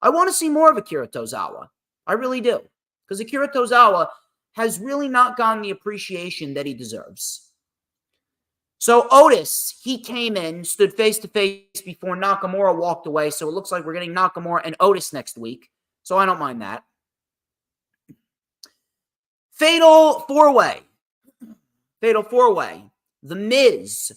I want to see more of Akira Tozawa. I really do. Because Akira Tozawa has really not gotten the appreciation that he deserves. So Otis, he came in, stood face-to-face before Nakamura walked away. So it looks like we're getting Nakamura and Otis next week. So I don't mind that. Fatal four-way. Fatal four-way. The Miz,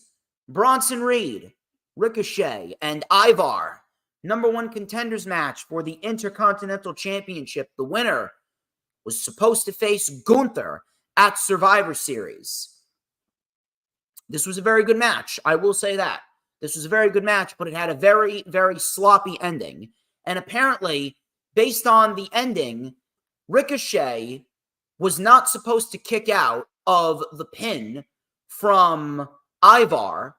Bronson Reed, Ricochet, and Ivar. Number one contenders match for the Intercontinental Championship. The winner was supposed to face Gunther at Survivor Series. This was a very good match. I will say that. This was a very good match, but it had a very, very sloppy ending. And apparently, based on the ending, Ricochet was not supposed to kick out of the pin from Ivar,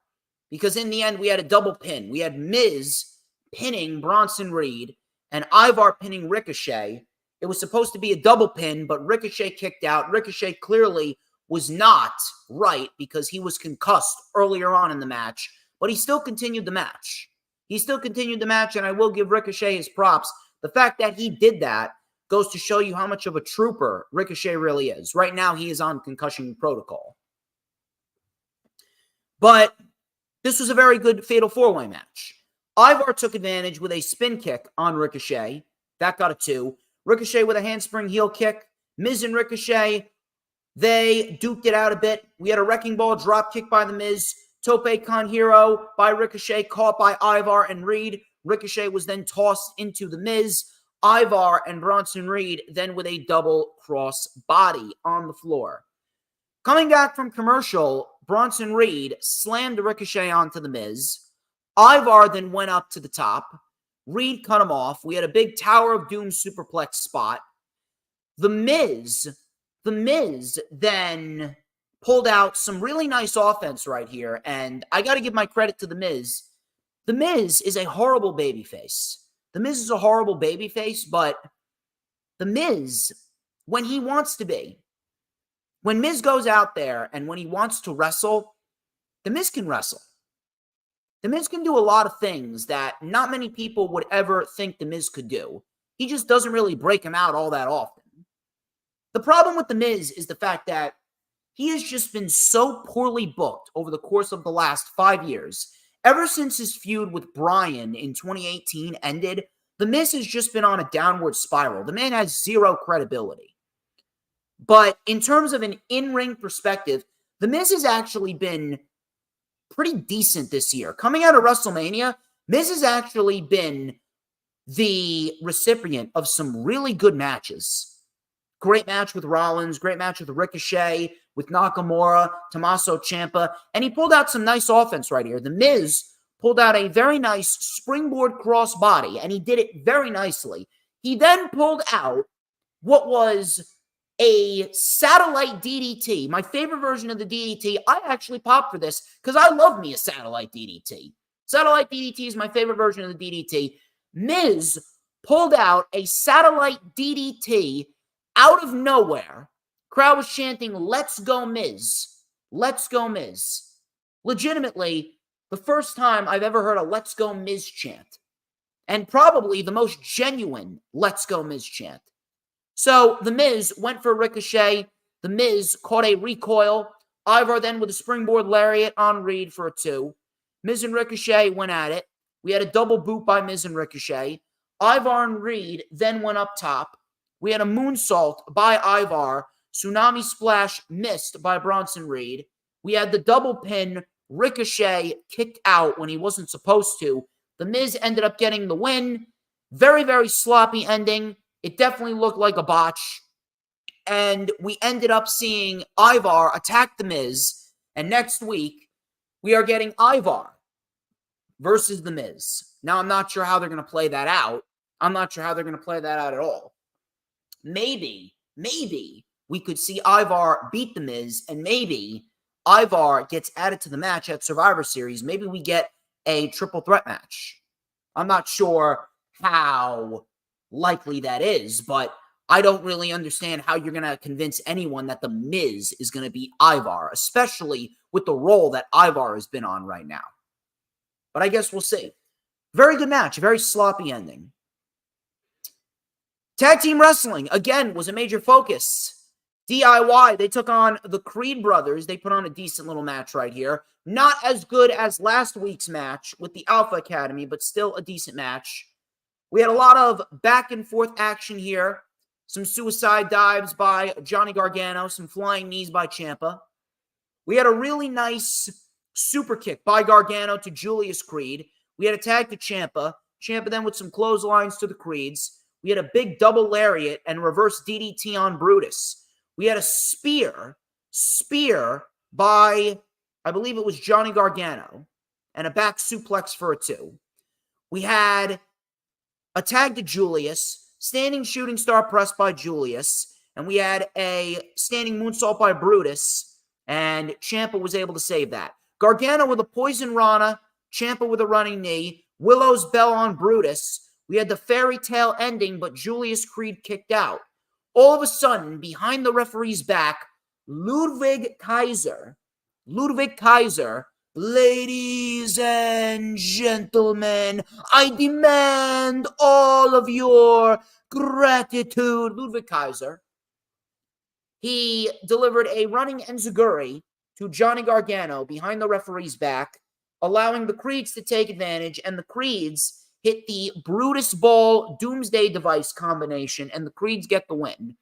because in the end, we had a double pin. We had Miz pinning Bronson Reed and Ivar pinning Ricochet. It was supposed to be a double pin, but Ricochet kicked out. Ricochet clearly was not right because he was concussed earlier on in the match, but he still continued the match. He still continued the match, and I will give Ricochet his props. The fact that he did that goes to show you how much of a trooper Ricochet really is. Right now, he is on concussion protocol. But this was a very good Fatal 4-Way match. Ivar took advantage with a spin kick on Ricochet. That got a 2. Ricochet with a handspring heel kick. Miz and Ricochet, they duked it out a bit. We had a wrecking ball drop kick by the Miz. Tope Con Hero by Ricochet, caught by Ivar and Reed. Ricochet was then tossed into the Miz. Ivar and Bronson Reed then with a double cross body on the floor. Coming back from commercial, Bronson Reed slammed Ricochet onto the Miz. Ivar then went up to the top. Reed cut him off. We had a big Tower of Doom superplex spot. The Miz then pulled out some really nice offense right here, and I got to give my credit to The Miz. The Miz is a horrible babyface. The Miz is a horrible babyface, but The Miz, when he wants to be, when Miz goes out there and when he wants to wrestle, The Miz can wrestle. The Miz can do a lot of things that not many people would ever think The Miz could do. He just doesn't really break him out all that often. The problem with The Miz is the fact that he has just been so poorly booked over the course of the last 5 years. Ever since his feud with Bryan in 2018 ended, The Miz has just been on a downward spiral. The man has zero credibility. But in terms of an in-ring perspective, The Miz has actually been pretty decent this year. Coming out of WrestleMania, Miz has actually been the recipient of some really good matches. Great match with Rollins, great match with Ricochet, with Nakamura, Tommaso Ciampa, and he pulled out some nice offense right here. The Miz pulled out a very nice springboard crossbody, and he did it very nicely. He then pulled out what was a satellite DDT, my favorite version of the DDT. I actually popped for this because I love me a satellite DDT. Satellite DDT is my favorite version of the DDT. Miz pulled out a satellite DDT out of nowhere. Crowd was chanting, "Let's go, Miz. Let's go, Miz." Legitimately, the first time I've ever heard a "Let's go, Miz" chant. And probably the most genuine "Let's go, Miz" chant. So the Miz went for Ricochet. The Miz caught a recoil. Ivar then with a springboard lariat on Reed for a 2. Miz and Ricochet went at it. We had a double boot by Miz and Ricochet. Ivar and Reed then went up top. We had a moonsault by Ivar. Tsunami splash missed by Bronson Reed. We had the double pin. Ricochet kicked out when he wasn't supposed to. The Miz ended up getting the win. Very, very sloppy ending. It definitely looked like a botch. And we ended up seeing Ivar attack The Miz. And next week, we are getting Ivar versus The Miz. Now, I'm not sure how they're going to play that out. I'm not sure how they're going to play that out at all. Maybe we could see Ivar beat The Miz, and maybe Ivar gets added to the match at Survivor Series. Maybe we get a triple threat match. I'm not sure how likely that is, but I don't really understand how you're going to convince anyone that The Miz is going to be Ivar, especially with the role that Ivar has been on right now. But I guess we'll see. Very good match, a very sloppy ending. Tag team wrestling, again, was a major focus. DIY, they took on the Creed brothers. They put on a decent little match right here. Not as good as last week's match with the Alpha Academy, but still a decent match. We had a lot of back and forth action here. Some suicide dives by Johnny Gargano, some flying knees by Ciampa. We had a really nice super kick by Gargano to Julius Creed. We had a tag to Ciampa. Ciampa then with some clotheslines to the Creeds. We had a big double lariat and reverse DDT on Brutus. We had a spear by, I believe it was Johnny Gargano, and a back suplex for a 2. We had a tag to Julius, standing shooting star press by Julius, and we had a standing moonsault by Brutus, and Ciampa was able to save that. Gargano with a poison Rana, Ciampa with a running knee, Willow's bell on Brutus. We had the fairy tale ending, but Julius Creed kicked out. All of a sudden, behind the referee's back, Ludwig Kaiser, ladies and gentlemen, I demand all of your gratitude. Ludwig Kaiser, he delivered a running enziguri to Johnny Gargano behind the referee's back, allowing the Creeds to take advantage, and the Creeds hit the Brutus Ball Doomsday Device combination, and the Creeds get the win.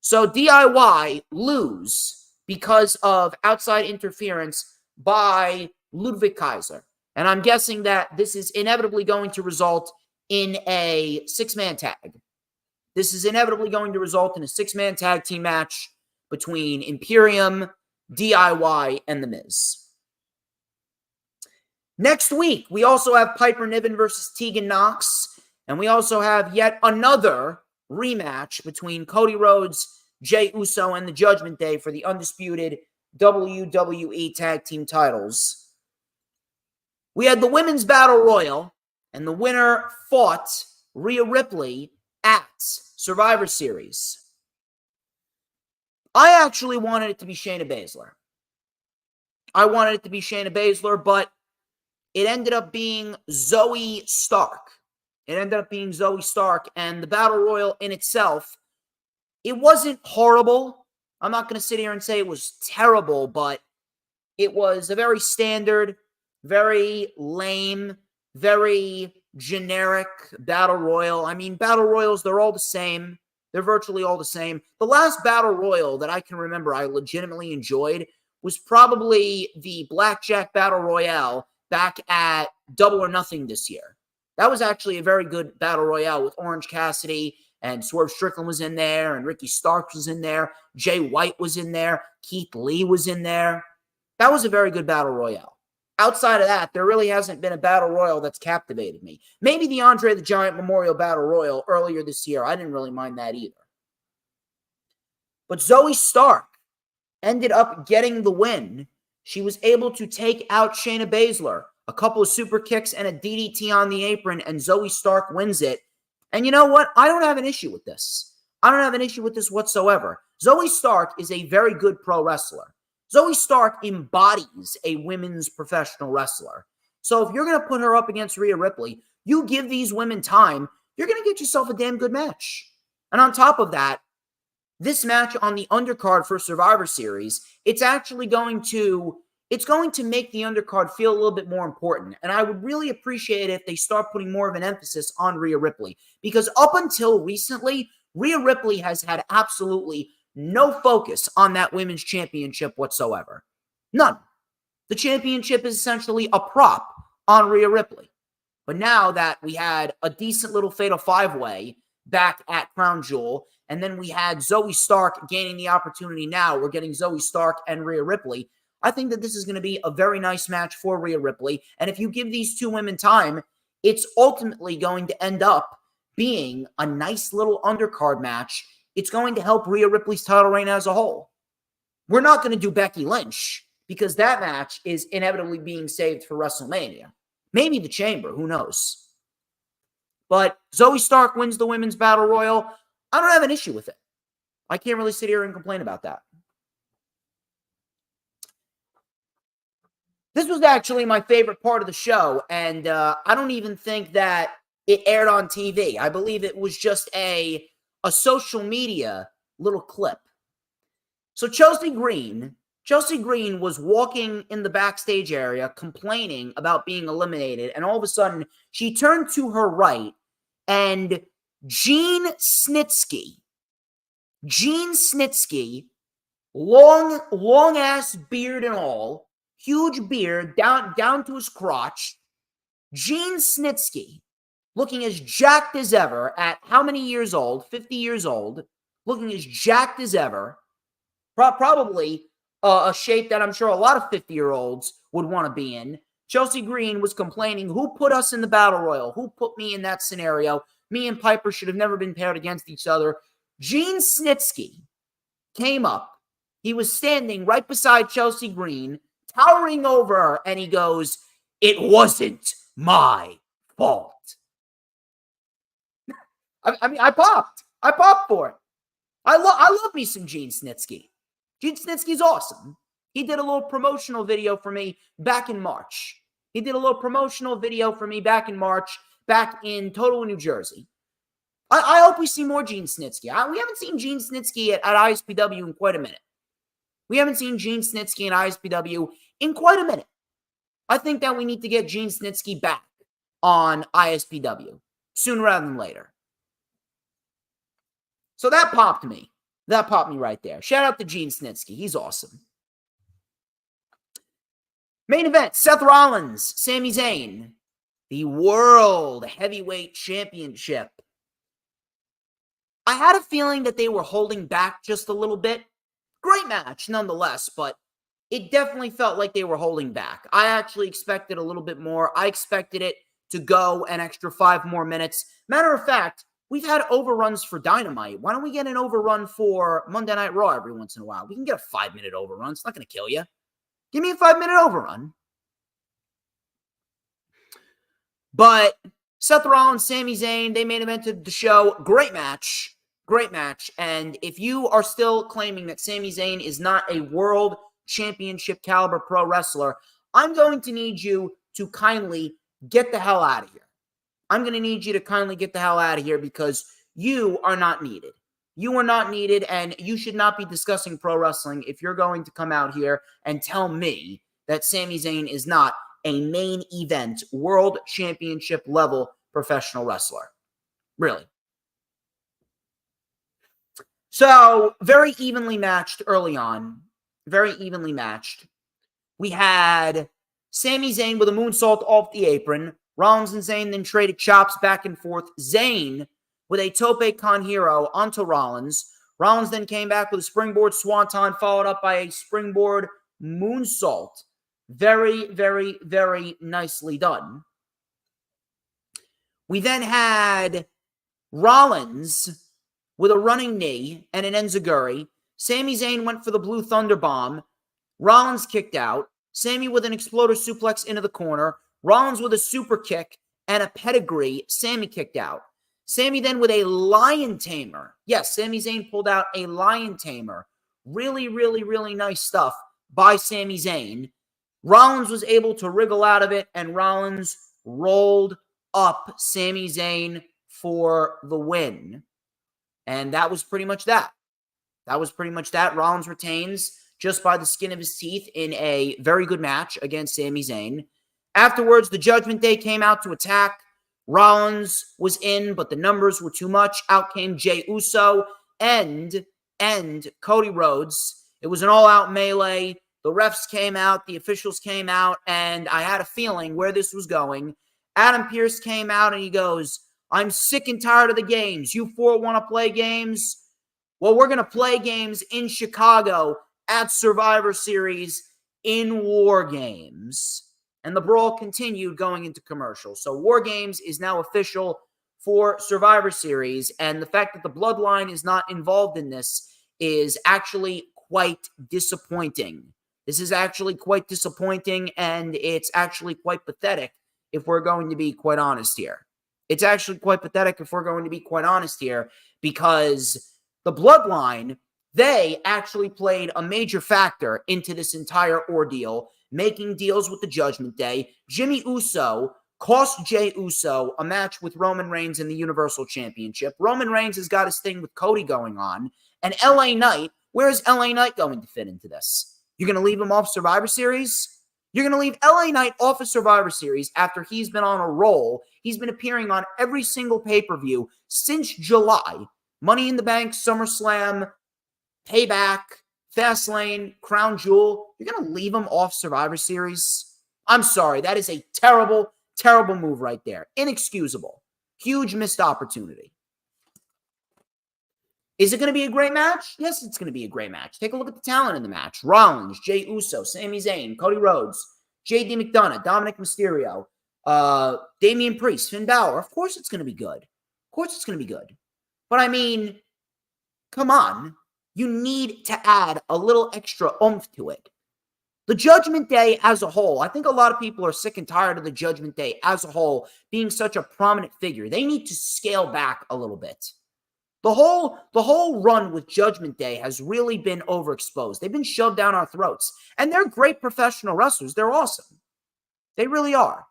So DIY lose because of outside interference by Ludwig Kaiser. And I'm guessing that this is inevitably going to result in a 6-man tag. This is inevitably going to result in a 6-man tag team match between Imperium, DIY, and The Miz. Next week, we also have Piper Niven versus Tegan Nox, and we also have yet another rematch between Cody Rhodes, Jey Uso, and the Judgment Day for the undisputed WWE Tag Team titles. We had the Women's Battle Royal, and the winner fought Rhea Ripley at Survivor Series. I actually wanted it to be Shayna Baszler. But it ended up being Zoe Stark. And the Battle Royal in itself, it wasn't horrible. I'm not going to sit here and say it was terrible, but it was a very standard, very lame, very generic Battle Royal. I mean, Battle Royals, they're all the same. They're virtually all the same. The last Battle Royal that I can remember I legitimately enjoyed was probably the Blackjack Battle Royale back at Double or Nothing this year. That was actually a very good Battle Royale with Orange Cassidy, and Swerve Strickland was in there, and Ricky Starks was in there, Jay White was in there, Keith Lee was in there. That was a very good Battle Royale. Outside of that, there really hasn't been a Battle Royal that's captivated me. Maybe the Andre the Giant Memorial Battle Royal earlier this year. I didn't really mind that either. But Zoe Stark ended up getting the win. She was able to take out Shayna Baszler, a couple of super kicks and a DDT on the apron, and Zoe Stark wins it. And you know what? I don't have an issue with this. Whatsoever. Zoe Stark is a very good pro wrestler. Zoe Stark embodies a women's professional wrestler. So if you're going to put her up against Rhea Ripley, you give these women time, you're going to get yourself a damn good match. And on top of that, this match on the undercard for Survivor Series, it's going to make the undercard feel a little bit more important. And I would really appreciate it if they start putting more of an emphasis on Rhea Ripley. Because up until recently, Rhea Ripley has had absolutely no focus on that women's championship whatsoever. None. The championship is essentially a prop on Rhea Ripley. But now that we had a decent little fatal 5-way back at Crown Jewel, and then we had Zoe Stark gaining the opportunity now, we're getting Zoe Stark and Rhea Ripley. I think that this is going to be a very nice match for Rhea Ripley. And if you give these two women time, it's ultimately going to end up being a nice little undercard match. It's going to help Rhea Ripley's title reign as a whole. We're not going to do Becky Lynch because that match is inevitably being saved for WrestleMania. Maybe the Chamber, who knows? But Zoe Stark wins the Women's Battle Royal. I don't have an issue with it. I can't really sit here and complain about that. This was actually my favorite part of the show, and I don't even think that it aired on TV. I believe it was just a a social media little clip. So Chelsea Green was walking in the backstage area complaining about being eliminated, and all of a sudden she turned to her right, and Gene Snitsky, long ass beard and all, huge beard down to his crotch. Gene Snitsky, looking as jacked as ever at how many years old? 50 years old, looking as jacked as ever. Probably a shape that I'm sure a lot of 50-year-olds would want to be in. Chelsea Green was complaining, who put us in the Battle Royal? Who put me in that scenario? Me and Piper should have never been paired against each other. Gene Snitsky came up. He was standing right beside Chelsea Green, towering over her, and he goes, "It wasn't my fault." I mean, I popped for it. I love me some Gene Snitsky. Gene Snitsky's awesome. He did a little promotional video for me back in March. Back in Total, New Jersey. I hope we see more Gene Snitsky. We haven't seen Gene Snitsky at ISPW in quite a minute. I think that we need to get Gene Snitsky back on ISPW sooner rather than later. So that popped me. Right there. Shout out to Gene Snitsky. He's awesome. Main event, Seth Rollins, Sami Zayn, the World Heavyweight Championship. I had a feeling that they were holding back just a little bit. Great match, nonetheless, but it definitely felt like they were holding back. I actually expected a little bit more. I expected it to go an extra 5 more minutes. Matter of fact, we've had overruns for Dynamite. Why don't we get an overrun for Monday Night Raw every once in a while? We can get a 5-minute overrun. It's not going to kill you. Give me a 5-minute overrun. But Seth Rollins, Sami Zayn, they main evented the show. Great match. And if you are still claiming that Sami Zayn is not a world championship caliber pro wrestler, I'm going to need you to kindly get the hell out of here. Because you are not needed. And you should not be discussing pro wrestling if you're going to come out here and tell me that Sami Zayn is not a main event world championship level professional wrestler. Really. So, very evenly matched early on. We had Sami Zayn with a moonsault off the apron. Rollins and Zayn then traded chops back and forth. Zayn with a tope con hero onto Rollins. Rollins then came back with a springboard swanton followed up by a springboard moonsault. Very, very, very nicely done. We then had Rollins with a running knee and an enziguri. Sami Zayn went for the Blue Thunder Bomb. Rollins kicked out. Sami with an exploder suplex into the corner. Rollins with a super kick and a pedigree. Sami kicked out. Sami then with a lion tamer. Yes, Sami Zayn pulled out a lion tamer. Really, really, really nice stuff by Sami Zayn. Rollins was able to wriggle out of it, and Rollins rolled up Sami Zayn for the win. And that was pretty much that. Rollins retains just by the skin of his teeth in a very good match against Sami Zayn. Afterwards, the Judgment Day came out to attack. Rollins was in, but the numbers were too much. Out came Jey Uso and Cody Rhodes. It was an all-out melee. The refs came out, the officials came out, and I had a feeling where this was going. Adam Pearce came out and he goes, "I'm sick and tired of the games. You four want to play games? Well, we're going to play games in Chicago at Survivor Series in War Games." And the brawl continued going into commercial. So War Games is now official for Survivor Series, and the fact that the Bloodline is not involved in this is actually quite disappointing. This is actually quite disappointing, and it's actually quite pathetic if we're going to be quite honest here. Because the Bloodline, they actually played a major factor into this entire ordeal, making deals with the Judgment Day. Jimmy Uso cost Jey Uso a match with Roman Reigns in the Universal Championship. Roman Reigns has got his thing with Cody going on. And LA Knight, where is LA Knight going to fit into this? You're going to leave him off Survivor Series? You're going to leave LA Knight off of Survivor Series after he's been on a roll. He's been appearing on every single pay-per-view since July. Money in the Bank, SummerSlam, Payback, Fastlane, Crown Jewel. You're going to leave him off Survivor Series? I'm sorry. That is a terrible, terrible move right there. Inexcusable. Huge missed opportunity. Is it going to be a great match? Yes, it's going to be a great match. Take a look at the talent in the match. Rollins, Jey Uso, Sami Zayn, Cody Rhodes, J.D. McDonough, Dominic Mysterio, Damian Priest, Finn Balor. Of course it's going to be good. Of course it's going to be good. But I mean, come on. You need to add a little extra oomph to it. The Judgment Day as a whole, I think a lot of people are sick and tired of the Judgment Day as a whole being such a prominent figure. They need to scale back a little bit. The whole run with Judgment Day has really been overexposed. They've been shoved down our throats. And they're great professional wrestlers. They're awesome. They really are.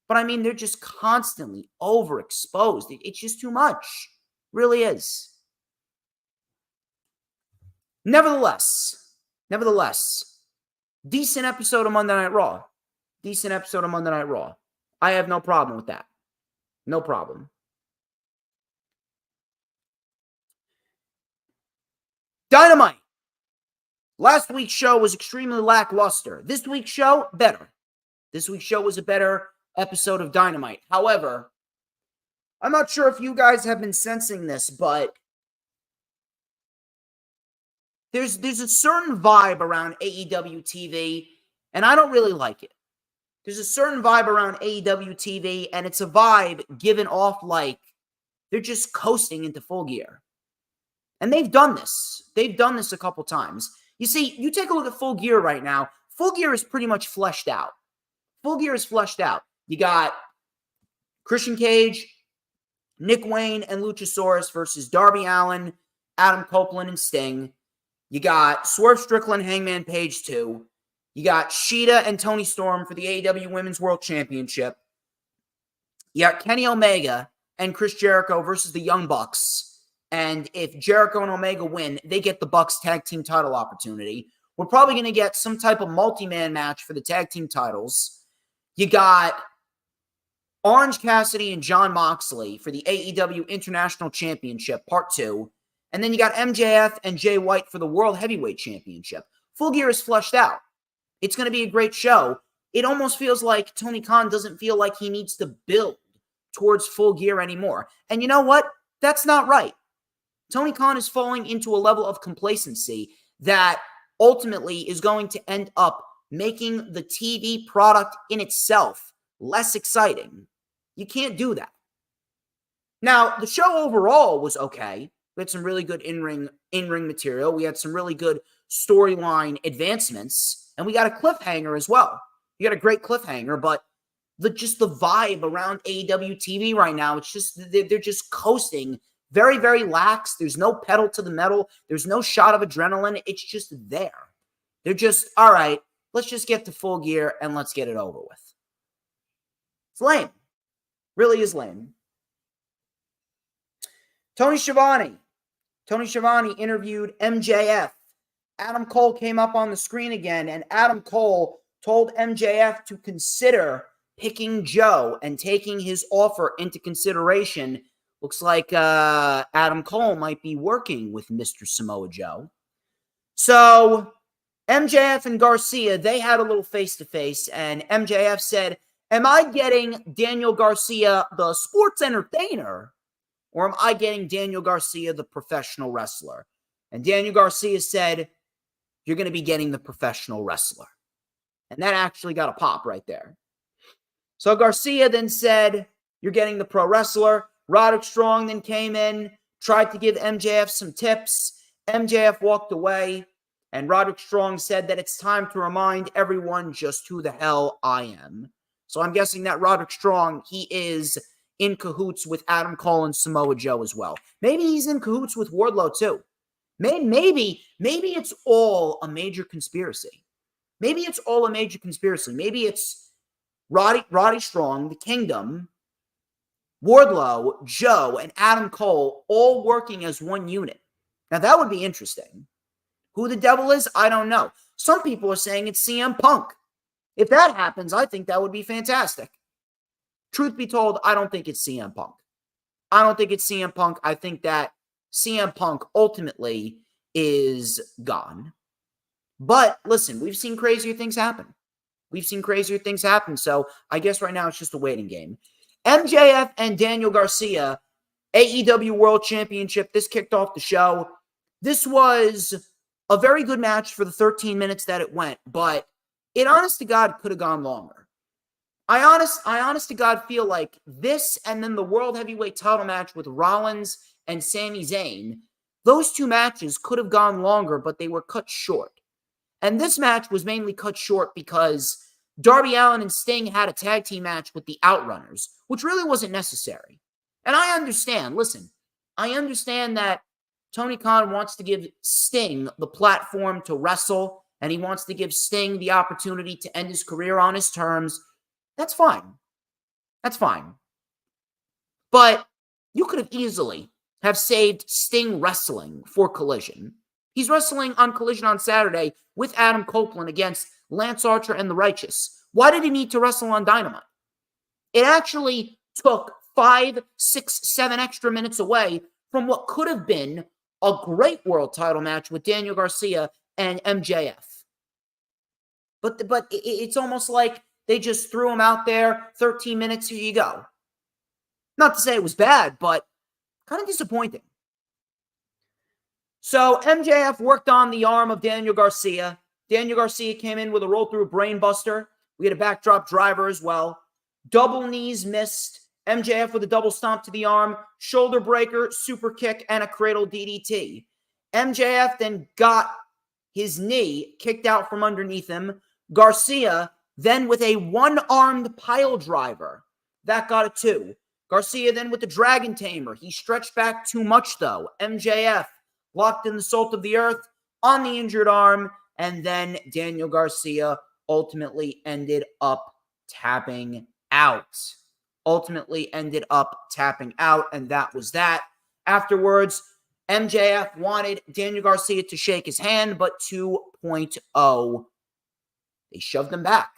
But I mean, they're just constantly overexposed. It's just too much. It really is. Nevertheless, decent episode of Monday Night Raw. Decent episode of Monday Night Raw. I have no problem with that. No problem. Dynamite. Last week's show was extremely lackluster. This week's show, better. This week's show was a better episode of Dynamite. However, I'm not sure if you guys have been sensing this, but there's a certain vibe around AEW TV, and I don't really like it. There's a certain vibe around AEW TV, and it's a vibe given off like they're just coasting into Full Gear. And they've done this. They've done this a couple times. You see, you take a look at Full Gear right now. Full Gear is pretty much fleshed out. Full Gear is fleshed out. You got Christian Cage, Nick Wayne, and Luchasaurus versus Darby Allin, Adam Copeland, and Sting. You got Swerve Strickland, Hangman Page 2. You got Shida and Toni Storm for the AEW Women's World Championship. You got Kenny Omega and Chris Jericho versus the Young Bucks. And if Jericho and Omega win, they get the Bucks tag team title opportunity. We're probably going to get some type of multi-man match for the tag team titles. You got Orange Cassidy and Jon Moxley for the AEW International Championship, Part 2. And then you got MJF and Jay White for the World Heavyweight Championship. Full Gear is fleshed out. It's going to be a great show. It almost feels like Tony Khan doesn't feel like he needs to build towards Full Gear anymore. And you know what? That's not right. Tony Khan is falling into a level of complacency that ultimately is going to end up making the TV product in itself less exciting. You can't do that. Now, the show overall was okay. We had some really good in-ring material. We had some really good storyline advancements. And we got a cliffhanger as well. You got a great cliffhanger, but just the vibe around AEW TV right now, it's just, they're just coasting. Very, very lax. There's no pedal to the metal. There's no shot of adrenaline. It's just there. They're just, all right, let's just get to Full Gear and let's get it over with. It's lame. Really is lame. Tony Schiavone interviewed MJF. Adam Cole came up on the screen again, and Adam Cole told MJF to consider picking Joe and taking his offer into consideration. Looks like Adam Cole might be working with Mr. Samoa Joe. So MJF and Garcia, they had a little face-to-face, and MJF said, am I getting Daniel Garcia, the sports entertainer, or am I getting Daniel Garcia, the professional wrestler? And Daniel Garcia said, you're going to be getting the professional wrestler. And that actually got a pop right there. So Garcia then said, you're getting the pro wrestler. Roderick Strong then came in, tried to give MJF some tips. MJF walked away, and Roderick Strong said that it's time to remind everyone just who the hell I am. So I'm guessing that Roderick Strong, he is in cahoots with Adam Cole and Samoa Joe as well. Maybe he's in cahoots with Wardlow too. Maybe it's all a major conspiracy. Maybe it's all a major conspiracy. Maybe it's Roddy Strong, the Kingdom, Wardlow, Joe, and Adam Cole all working as one unit. Now, that would be interesting. Who the devil is, I don't know. Some people are saying it's CM Punk. If that happens, I think that would be fantastic. Truth be told, I don't think it's CM Punk. I don't think it's CM Punk. I think that CM Punk ultimately is gone. But listen, we've seen crazier things happen. We've seen crazier things happen. So I guess right now it's just a waiting game. MJF and Daniel Garcia, AEW World Championship. This kicked off the show. This was a very good match for the 13 minutes that it went, but it honest to God could have gone longer. I honest to God feel like this and then the World Heavyweight title match with Rollins and Sami Zayn, those two matches could have gone longer, but they were cut short. And this match was mainly cut short because Darby Allin and Sting had a tag team match with the Outrunners, which really wasn't necessary. And I understand, listen, I understand that Tony Khan wants to give Sting the platform to wrestle, and he wants to give Sting the opportunity to end his career on his terms. That's fine. That's fine. But you could have easily have saved Sting wrestling for Collision. He's wrestling on Collision on Saturday with Adam Copeland against Lance Archer and the Righteous. Why did he need to wrestle on Dynamite? It actually took 5, 6, 7 extra minutes away from what could have been a great world title match with Daniel Garcia and MJF. But it's almost like they just threw him out there, 13 minutes, here you go. Not to say it was bad, but kind of disappointing. So MJF worked on the arm of Daniel Garcia. Daniel Garcia came in with a roll-through brainbuster. We had a backdrop driver as well. Double knees missed. MJF with a double stomp to the arm, shoulder breaker, super kick, and a cradle DDT. MJF then got his knee kicked out from underneath him. Garcia then with a one-armed pile driver. That got a 2. Garcia then with the Dragon Tamer. He stretched back too much, though. MJF locked in the salt of the earth on the injured arm, and then Daniel Garcia ultimately ended up tapping out. And that was that. Afterwards, MJF wanted Daniel Garcia to shake his hand, but 2.0, they shoved him back.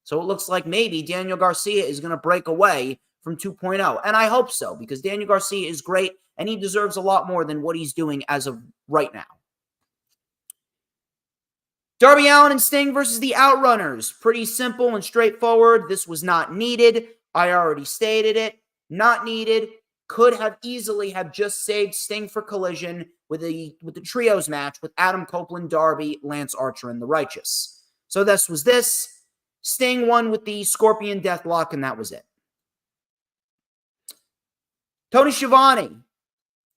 So it looks like maybe Daniel Garcia is going to break away from 2.0. And I hope so, because Daniel Garcia is great, and he deserves a lot more than what he's doing as of right now. Darby Allin and Sting versus the Outrunners. Pretty simple and straightforward. This was not needed. I already stated it. Not needed. Could have easily have just saved Sting for Collision with the trios match with Adam Copeland, Darby, Lance Archer, and the Righteous. So this was this. Sting won with the Scorpion Deathlock, and that was it. Tony Schiavone.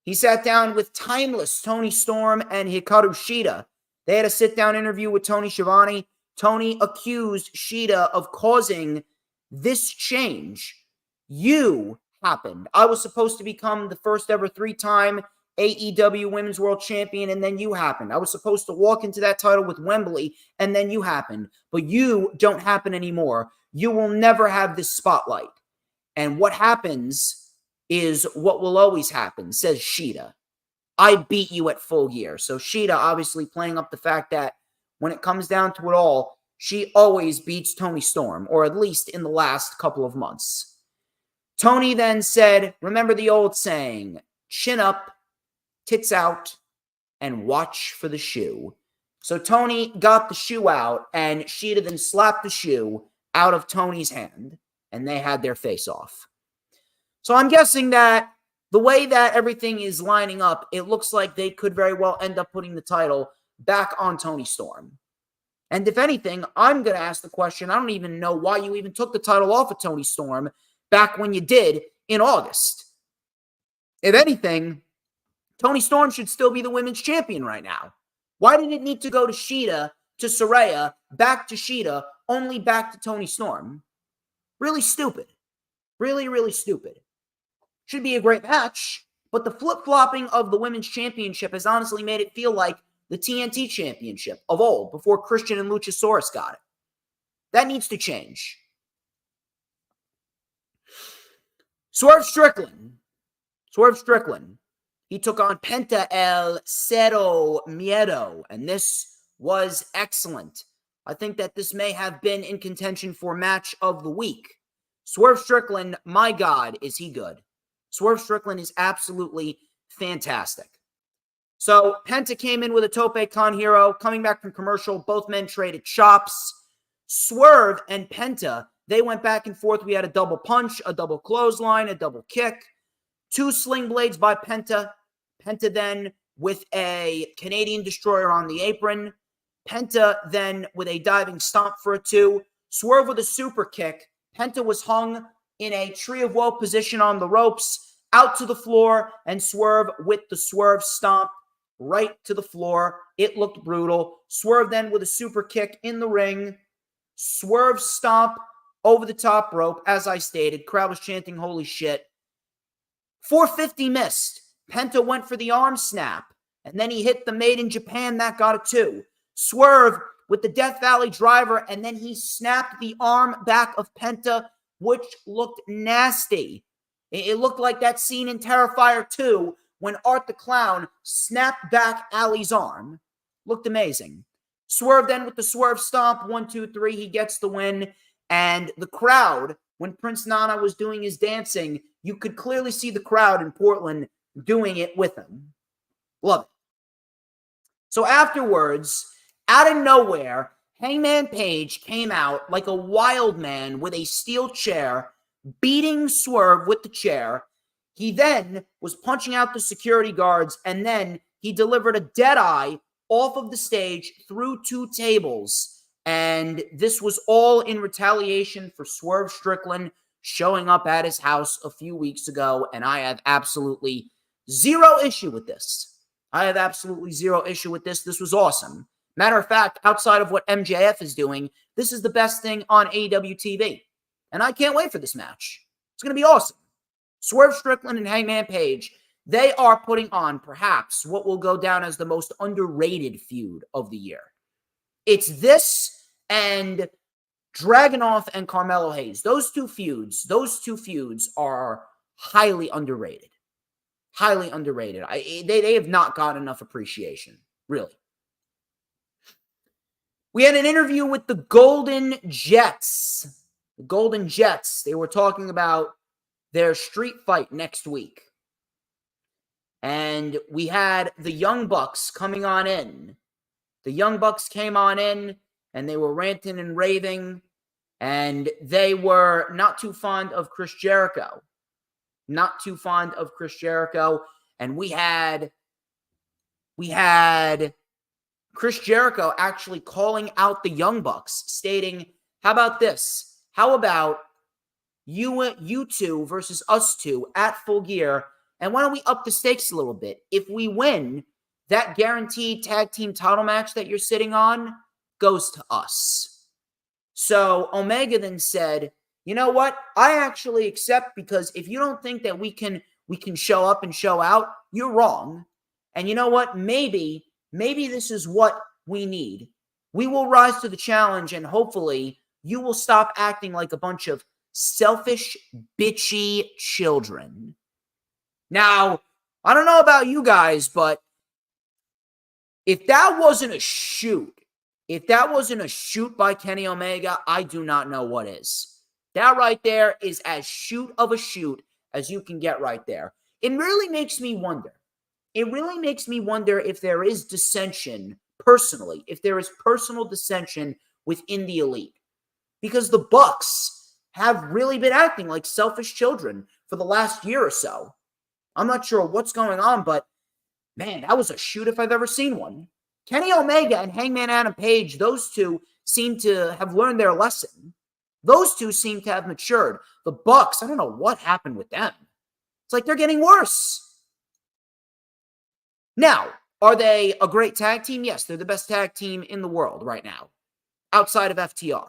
He sat down with Timeless Tony Storm and Hikaru Shida. They had a sit-down interview with Tony Schiavone. Tony accused Shida of causing this change. You happened. I was supposed to become the first ever 3-time AEW Women's World Champion, and then you happened. I was supposed to walk into that title with Wembley, and then you happened. But you don't happen anymore. You will never have this spotlight. And what happens is what will always happen, says Shida. I beat you at Full Gear. So Shida obviously playing up the fact that when it comes down to it all, she always beats Tony Storm, or at least in the last couple of months. Tony then said, remember the old saying, chin up, tits out, and watch for the shoe. So Tony got the shoe out, and Shida then slapped the shoe out of Tony's hand, and they had their face off. So I'm guessing that the way that everything is lining up, it looks like they could very well end up putting the title back on Tony Storm. And if anything, I'm going to ask the question, I don't even know why you even took the title off of Tony Storm back when you did in August. If anything, Tony Storm should still be the women's champion right now. Why did it need to go to Shida, to Saraya, back to Shida, only back to Tony Storm? Really stupid. Really, really stupid. Should be a great match, but the flip-flopping of the women's championship has honestly made it feel like the TNT championship of old, before Christian and Luchasaurus got it. That needs to change. Swerve Strickland. He took on Penta El Cero Miedo, and this was excellent. I think that this may have been in contention for match of the week. Swerve Strickland, my God, is he good. Swerve Strickland is absolutely fantastic. So Penta came in with a Tope Con Hero. Coming back from commercial, both men traded chops. Swerve and Penta, they went back and forth. We had a double punch, a double clothesline, a double kick. 2 sling blades by Penta. Penta then with a Canadian Destroyer on the apron. Penta then with a diving stomp for a 2. Swerve with a super kick. Penta was hung in a Tree of Woe position on the ropes, out to the floor, and Swerve with the Swerve stomp right to the floor. It looked brutal. Swerve then with a super kick in the ring. Swerve stomp over the top rope, as I stated. Crowd was chanting, holy shit. 450 missed. Penta went for the arm snap, and then he hit the Made in Japan. That got a 2. Swerve with the Death Valley driver, and then he snapped the arm back of Penta, which looked nasty. It looked like that scene in Terrifier 2 when Art the Clown snapped back Ali's arm. Looked amazing. Swerve then with the Swerve stomp. 1, 2, 3. He gets the win. And the crowd, when Prince Nana was doing his dancing, you could clearly see the crowd in Portland doing it with him. Love it. So afterwards, out of nowhere, Hangman Page came out like a wild man with a steel chair, beating Swerve with the chair. He then was punching out the security guards, and then he delivered a deadeye off of the stage through 2 tables. And this was all in retaliation for Swerve Strickland showing up at his house a few weeks ago, and I have absolutely zero issue with this. This was awesome. Matter of fact, outside of what MJF is doing, this is the best thing on AEW TV. And I can't wait for this match. It's going to be awesome. Swerve Strickland and Hangman Page, they are putting on perhaps what will go down as the most underrated feud of the year. It's this and Dragunov and Carmelo Hayes. Those two feuds are highly underrated. Highly underrated. They have not gotten enough appreciation, really. We had an interview with the Golden Jets. The Golden Jets, they were talking about their street fight next week. And we had the Young Bucks coming on in. The Young Bucks came on in, and they were ranting and raving, and they were not too fond of Chris Jericho. And we had Chris Jericho actually calling out the Young Bucks, stating, how about this? How about you two versus us two at Full Gear, and why don't we up the stakes a little bit? If we win, that guaranteed tag team title match that you're sitting on goes to us. So Omega then said, you know what? I actually accept, because if you don't think that we can show up and show out, you're wrong. And you know what? Maybe this is what we need. We will rise to the challenge, and hopefully you will stop acting like a bunch of selfish, bitchy children. Now, I don't know about you guys, but if that wasn't a shoot by Kenny Omega, I do not know what is. That right there is as shoot of a shoot as you can get right there. It really makes me wonder. If there is dissension personally, if there is personal dissension within the elite. Because the Bucks have really been acting like selfish children for the last year or so. I'm not sure what's going on, but man, that was a shoot if I've ever seen one. Kenny Omega and Hangman Adam Page, those two seem to have learned their lesson. Those two seem to have matured. The Bucks, I don't know what happened with them. It's like they're getting worse. Now, are they a great tag team? Yes, they're the best tag team in the world right now, outside of FTR.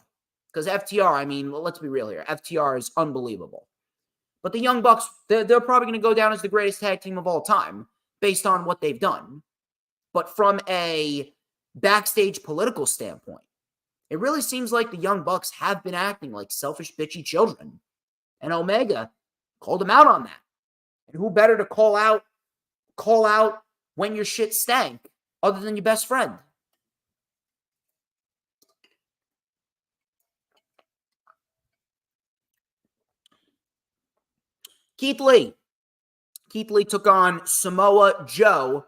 Because FTR, I mean, let's be real here. FTR is unbelievable. But the Young Bucks, they're probably going to go down as the greatest tag team of all time, based on what they've done. But from a backstage political standpoint, it really seems like the Young Bucks have been acting like selfish, bitchy children. And Omega Called him out on that. And who better to call out when your shit stank other than your best friend? Keith Lee. Keith Lee took on Samoa Joe.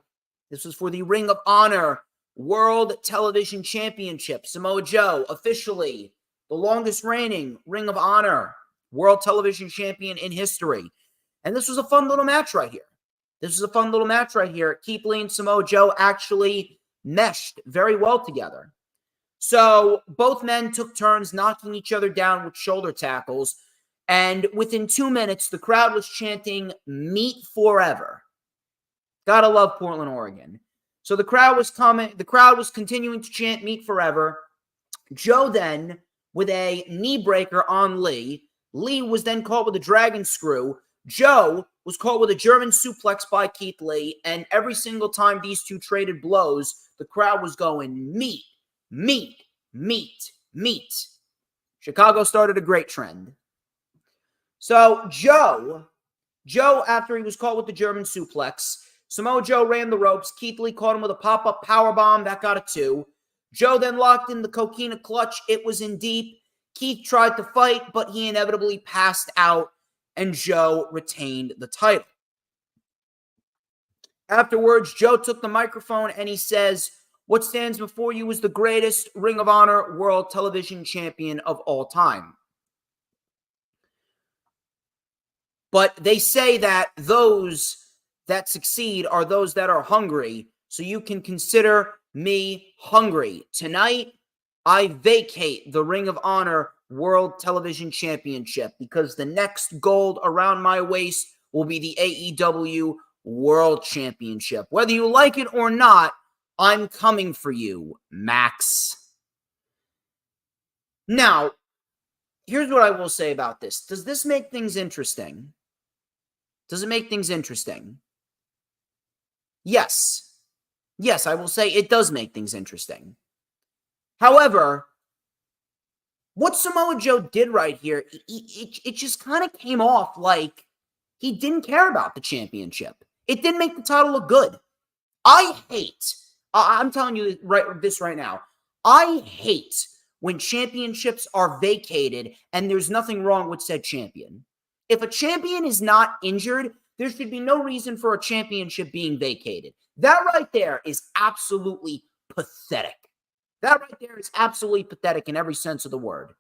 This was for the Ring of Honor World Television Championship. Samoa Joe, officially the longest reigning Ring of Honor World Television Champion in history. And this was a fun little match right here. Keith Lee and Samoa Joe actually meshed very well together. So both men took turns knocking each other down with shoulder tackles. And within 2 minutes, the crowd was chanting, "Meet Forever." Gotta love Portland, Oregon. So the crowd was continuing to chant "Meet Forever." Joe then, with a knee breaker on Lee. Lee was then caught with a dragon screw. Joe was caught with a German suplex by Keith Lee. And every single time these two traded blows, the crowd was going, "Meet, meet, meet, meet." Chicago started a great trend. So Joe, after he was caught with the German suplex, Samoa Joe ran the ropes. Keith Lee caught him with a pop-up powerbomb. That got a 2. Joe then locked in the coquina clutch. It was in deep. Keith tried to fight, but he inevitably passed out, and Joe retained the title. Afterwards, Joe took the microphone and he says, "What stands before you is the greatest Ring of Honor World Television Champion of all time." But they say that those that succeed are those that are hungry. So you can consider me hungry. Tonight, I vacate the Ring of Honor World Television Championship because the next gold around my waist will be the AEW World Championship. Whether you like it or not, I'm coming for you, Max. Now, here's what I will say about this. Does this make things interesting? Does it make things interesting? Yes. Yes, I will say it does make things interesting. However, what Samoa Joe did right here, it just kind of came off like he didn't care about the championship. It didn't make the title look good. I'm telling you this right now. I hate when championships are vacated and there's nothing wrong with said champion. If a champion is not injured, there should be no reason for a championship being vacated. That right there is absolutely pathetic. That right there is absolutely pathetic in every sense of the word.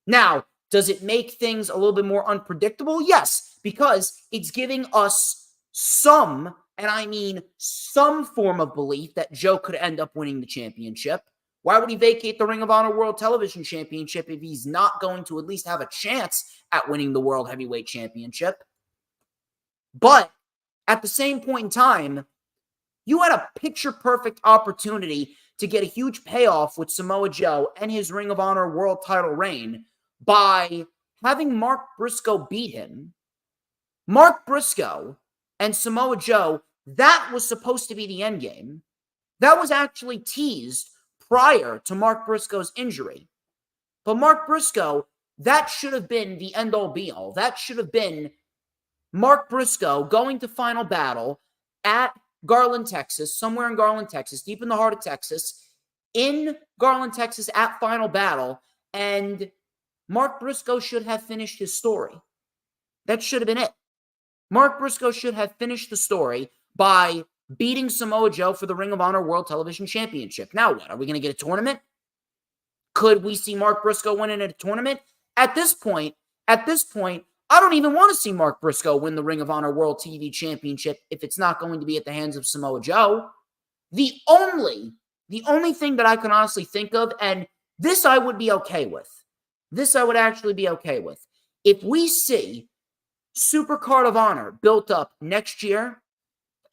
Now, does it make things a little bit more unpredictable? Yes, because it's giving us some, and I mean some form of belief that Joe could end up winning the championship. Why would he vacate the Ring of Honor World Television Championship if he's not going to at least have a chance at winning the World Heavyweight Championship? But at the same point in time, you had a picture-perfect opportunity to get a huge payoff with Samoa Joe and his Ring of Honor World title reign by having Mark Briscoe beat him. Mark Briscoe and Samoa Joe, that was supposed to be the end game. That was actually teased prior to Mark Briscoe's injury. But Mark Briscoe, that should have been the end-all be-all. That should have been Mark Briscoe going to Final Battle at Garland, Texas, somewhere in Garland, Texas, deep in the heart of Texas, in Garland, Texas at Final Battle, and Mark Briscoe should have finished his story. That should have been it. Mark Briscoe should have finished the story by beating Samoa Joe for the Ring of Honor World Television Championship. Now what? Are we going to get a tournament? Could we see Mark Briscoe winning at a tournament? At this point, I don't even want to see Mark Briscoe win the Ring of Honor World TV Championship if it's not going to be at the hands of Samoa Joe. The only thing that I can honestly think of, and this I would be okay with. This I would actually be okay with. If we see Supercard of Honor built up next year,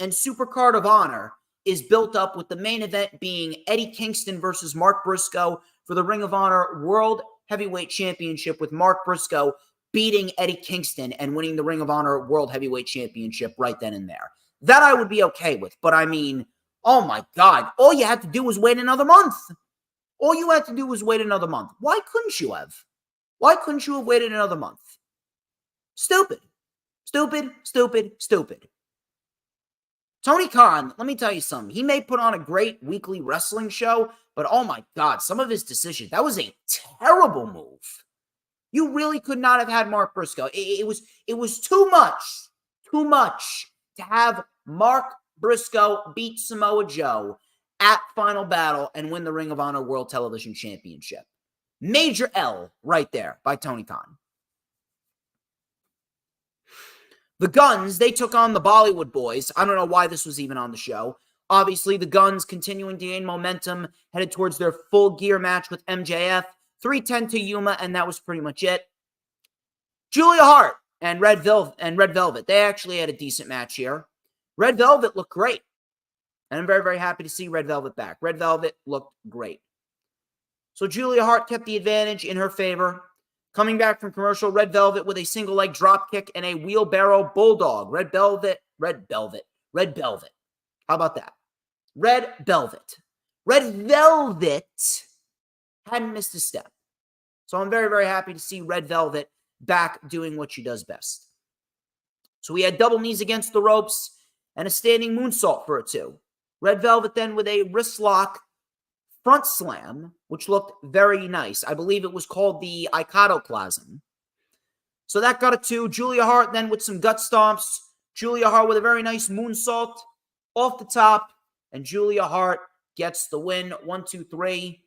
and Supercard of Honor is built up with the main event being Eddie Kingston versus Mark Briscoe for the Ring of Honor World Heavyweight Championship, with Mark Briscoe beating Eddie Kingston and winning the Ring of Honor World Heavyweight Championship right then and there. That I would be okay with. But I mean, oh my God, all you had to do was wait another month. All you had to do was wait another month. Why couldn't you have? Why couldn't you have waited another month? Stupid. Stupid, stupid, stupid. Tony Khan, let me tell you something. He may put on a great weekly wrestling show, but oh my God, some of his decisions, that was a terrible move. You really could not have had Mark Briscoe. It was too much to have Mark Briscoe beat Samoa Joe at Final Battle and win the Ring of Honor World Television Championship. Major L right there by Tony Khan. The Guns, they took on the Bollywood Boys. I don't know why this was even on the show. Obviously, the Guns continuing to gain momentum, headed towards their Full Gear match with MJF. 310 to Yuma, and that was pretty much it. Julia Hart and Red Velvet, they actually had a decent match here. Red Velvet looked great. And I'm very, very happy to see Red Velvet back. Red Velvet looked great. So Julia Hart kept the advantage in her favor. Coming back from commercial, Red Velvet with a single leg drop kick and a wheelbarrow bulldog. Red Velvet. How about that? Red Velvet hadn't missed a step. So I'm very, very happy to see Red Velvet back doing what she does best. So we had double knees against the ropes and a standing moonsault for a 2. Red Velvet then with a wrist lock front slam, which looked very nice. I believe it was called the Icatoplasm. So that got a 2. Julia Hart then with some gut stomps. Julia Hart with a very nice moonsault off the top. And Julia Hart gets the win. 1, 2, 3.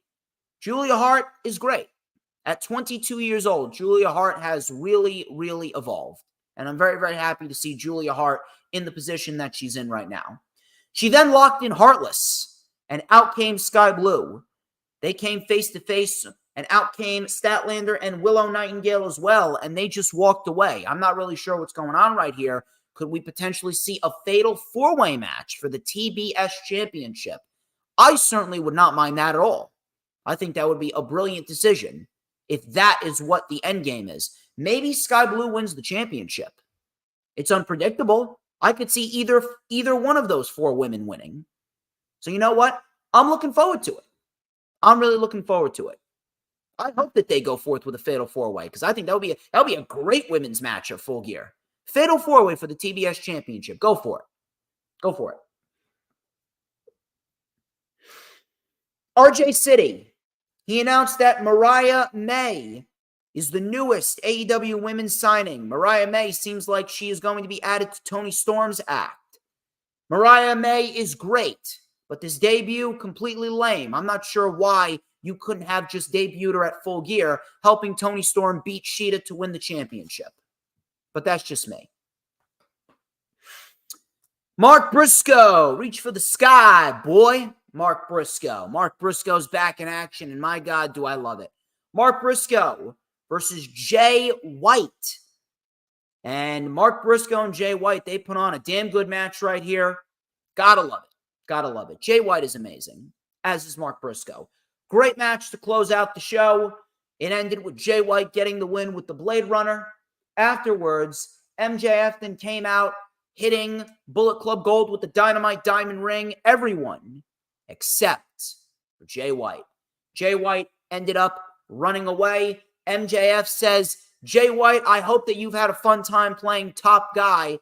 Julia Hart is great. At 22 years old, Julia Hart has really, really evolved. And I'm very, very happy to see Julia Hart in the position that she's in right now. She then locked in Heartless. And out came Sky Blue. They came face to face, and out came Statlander and Willow Nightingale as well, and they just walked away. I'm not really sure what's going on right here. Could we potentially see a fatal 4-way match for the TBS Championship? I certainly would not mind that at all. I think that would be a brilliant decision if that is what the end game is. Maybe Sky Blue wins the championship. It's unpredictable. I could see either one of those 4 women winning. So you know what? I'm looking forward to it. I'm really looking forward to it. I hope that they go forth with a fatal 4-way because I think that would be a great women's match at Full Gear. Fatal 4-way for the TBS Championship. Go for it. Go for it. RJ City. He announced that Mariah May is the newest AEW women's signing. Mariah May seems like she is going to be added to Tony Storm's act. Mariah May is great. But this debut, completely lame. I'm not sure why you couldn't have just debuted her at Full Gear, helping Tony Storm beat Sheeta to win the championship. But that's just me. Mark Briscoe, reach for the sky, boy. Mark Briscoe. Mark Briscoe's back in action, and my God, do I love it. Mark Briscoe versus Jay White. And Mark Briscoe and Jay White, they put on a damn good match right here. Gotta love it. Gotta love it. Jay White is amazing, as is Mark Briscoe. Great match to close out the show. It ended with Jay White getting the win with the Blade Runner. Afterwards, MJF then came out hitting Bullet Club Gold with the Dynamite Diamond Ring. Everyone except for Jay White. Jay White ended up running away. MJF says, Jay White, I hope that you've had a fun time playing top guy,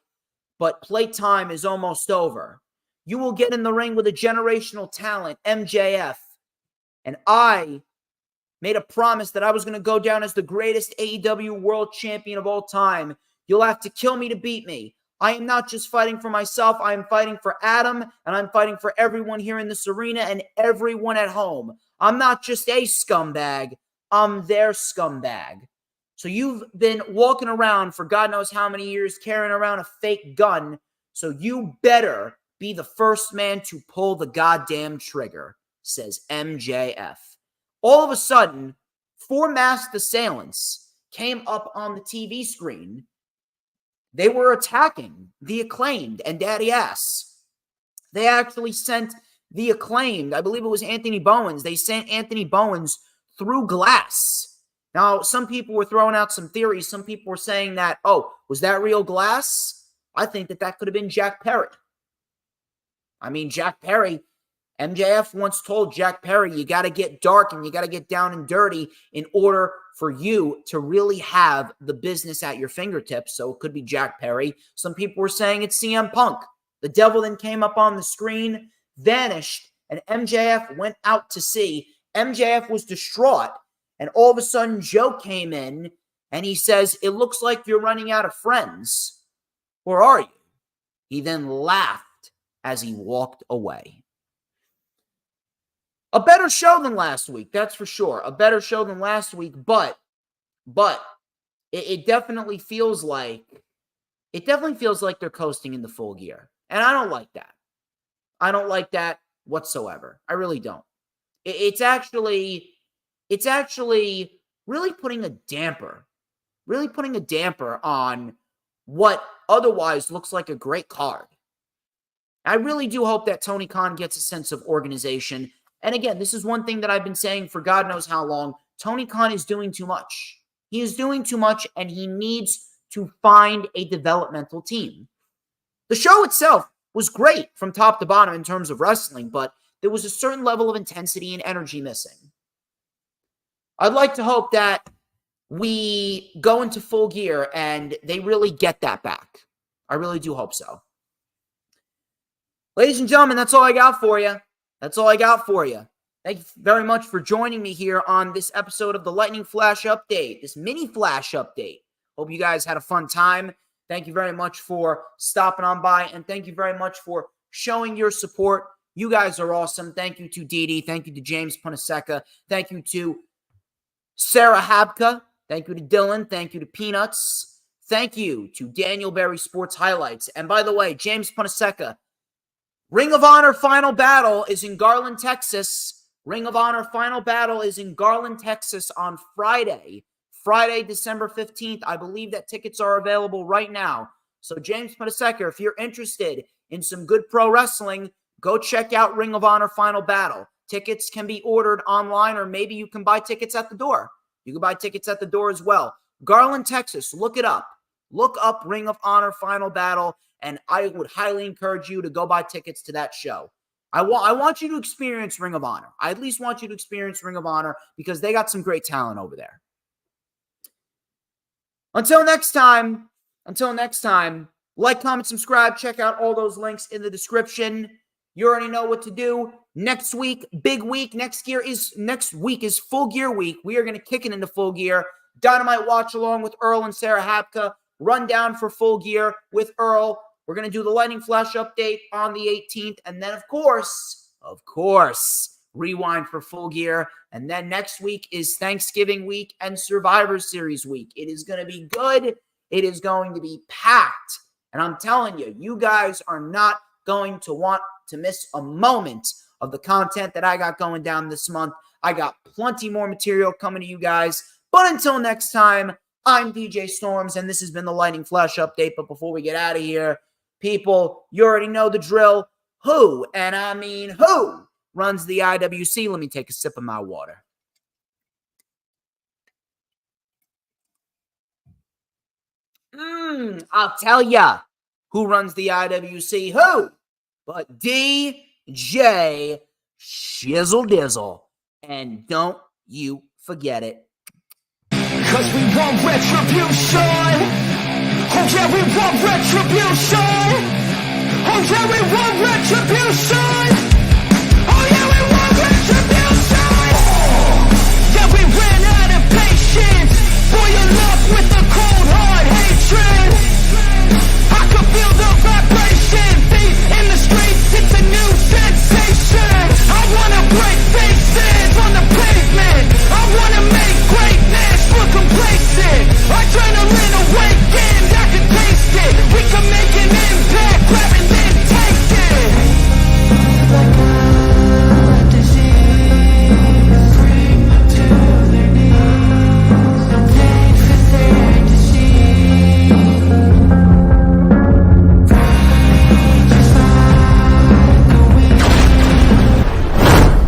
but playtime is almost over. You will get in the ring with a generational talent, MJF. And I made a promise that I was going to go down as the greatest AEW world champion of all time. You'll have to kill me to beat me. I am not just fighting for myself. I am fighting for Adam, and I'm fighting for everyone here in this arena and everyone at home. I'm not just a scumbag. I'm their scumbag. So you've been walking around for God knows how many years carrying around a fake gun. So you better be the first man to pull the goddamn trigger, says MJF. All of a sudden, 4 masked assailants came up on the TV screen. They were attacking the Acclaimed and Daddy Ass. They actually sent the Acclaimed, I believe it was Anthony Bowens. They sent Anthony Bowens through glass. Now, some people were throwing out some theories. Some people were saying that, oh, was that real glass? I think that could have been Jack Perry. I mean, Jack Perry MJF once told Jack Perry, you got to get dark and you got to get down and dirty in order for you to really have the business at your fingertips. So it could be Jack Perry. Some people were saying it's CM Punk. The devil then came up on the screen, vanished, and MJF went out to see. MJF was distraught, and all of a sudden Joe came in, and he says, it looks like you're running out of friends. Or are you? He then laughed as he walked away. A better show than last week, that's for sure. A better show than last week, but it definitely feels like they're coasting into Full Gear. And I don't like that. I don't like that whatsoever. I really don't. It's actually really putting a damper on what otherwise looks like a great card. I really do hope that Tony Khan gets a sense of organization. And again, this is one thing that I've been saying for God knows how long. Tony Khan is doing too much. He is doing too much, and he needs to find a developmental team. The show itself was great from top to bottom in terms of wrestling, but there was a certain level of intensity and energy missing. I'd like to hope that we go into Full Gear and they really get that back. I really do hope so. Ladies and gentlemen, that's all I got for you. That's all I got for you. Thank you very much for joining me here on this episode of the Lightning Flash Update, this mini Flash Update. Hope you guys had a fun time. Thank you very much for stopping on by, and thank you very much for showing your support. You guys are awesome. Thank you to Dee Dee. Thank you to James Punaseca. Thank you to Sarah Habka. Thank you to Dylan. Thank you to Peanuts. Thank you to Daniel Berry Sports Highlights. And by the way, James Punaseca, Ring of Honor Final Battle is in Garland, Texas. Ring of Honor Final Battle is in Garland, Texas on Friday, December 15th. I believe that tickets are available right now. So James Punaseca, if you're interested in some good pro wrestling, go check out Ring of Honor Final Battle. Tickets can be ordered online, or maybe you can buy tickets at the door. You can buy tickets at the door as well. Garland, Texas, look it up. Look up Ring of Honor Final Battle, and I would highly encourage you to go buy tickets to that show. I want you to experience Ring of Honor. I at least want you to experience Ring of Honor because they got some great talent over there. Until next time, like, comment, subscribe, check out all those links in the description. You already know what to do. Next week, big week. Next week is Full Gear week. We are going to kick it into Full Gear. Dynamite watch along with Earl and Sarah Habka. Rundown for Full Gear with Earl. We're going to do the Lightning Flash update on the 18th. And then, of course, rewind for Full Gear. And then next week is Thanksgiving week and Survivor Series week. It is going to be good. It is going to be packed. And I'm telling you, you guys are not going to want to miss a moment of the content that I got going down this month. I got plenty more material coming to you guys. But until next time, I'm DJ Storms, and this has been the Lightning Flash Update. But before we get out of here, people, you already know the drill. Who, and I mean who, runs the IWC? Let me take a sip of my water. I'll tell ya who runs the IWC. Who? But DJ Shizzle Dizzle. And don't you forget it. Cause we want retribution. Oh yeah, we want retribution. Oh yeah, we want retribution.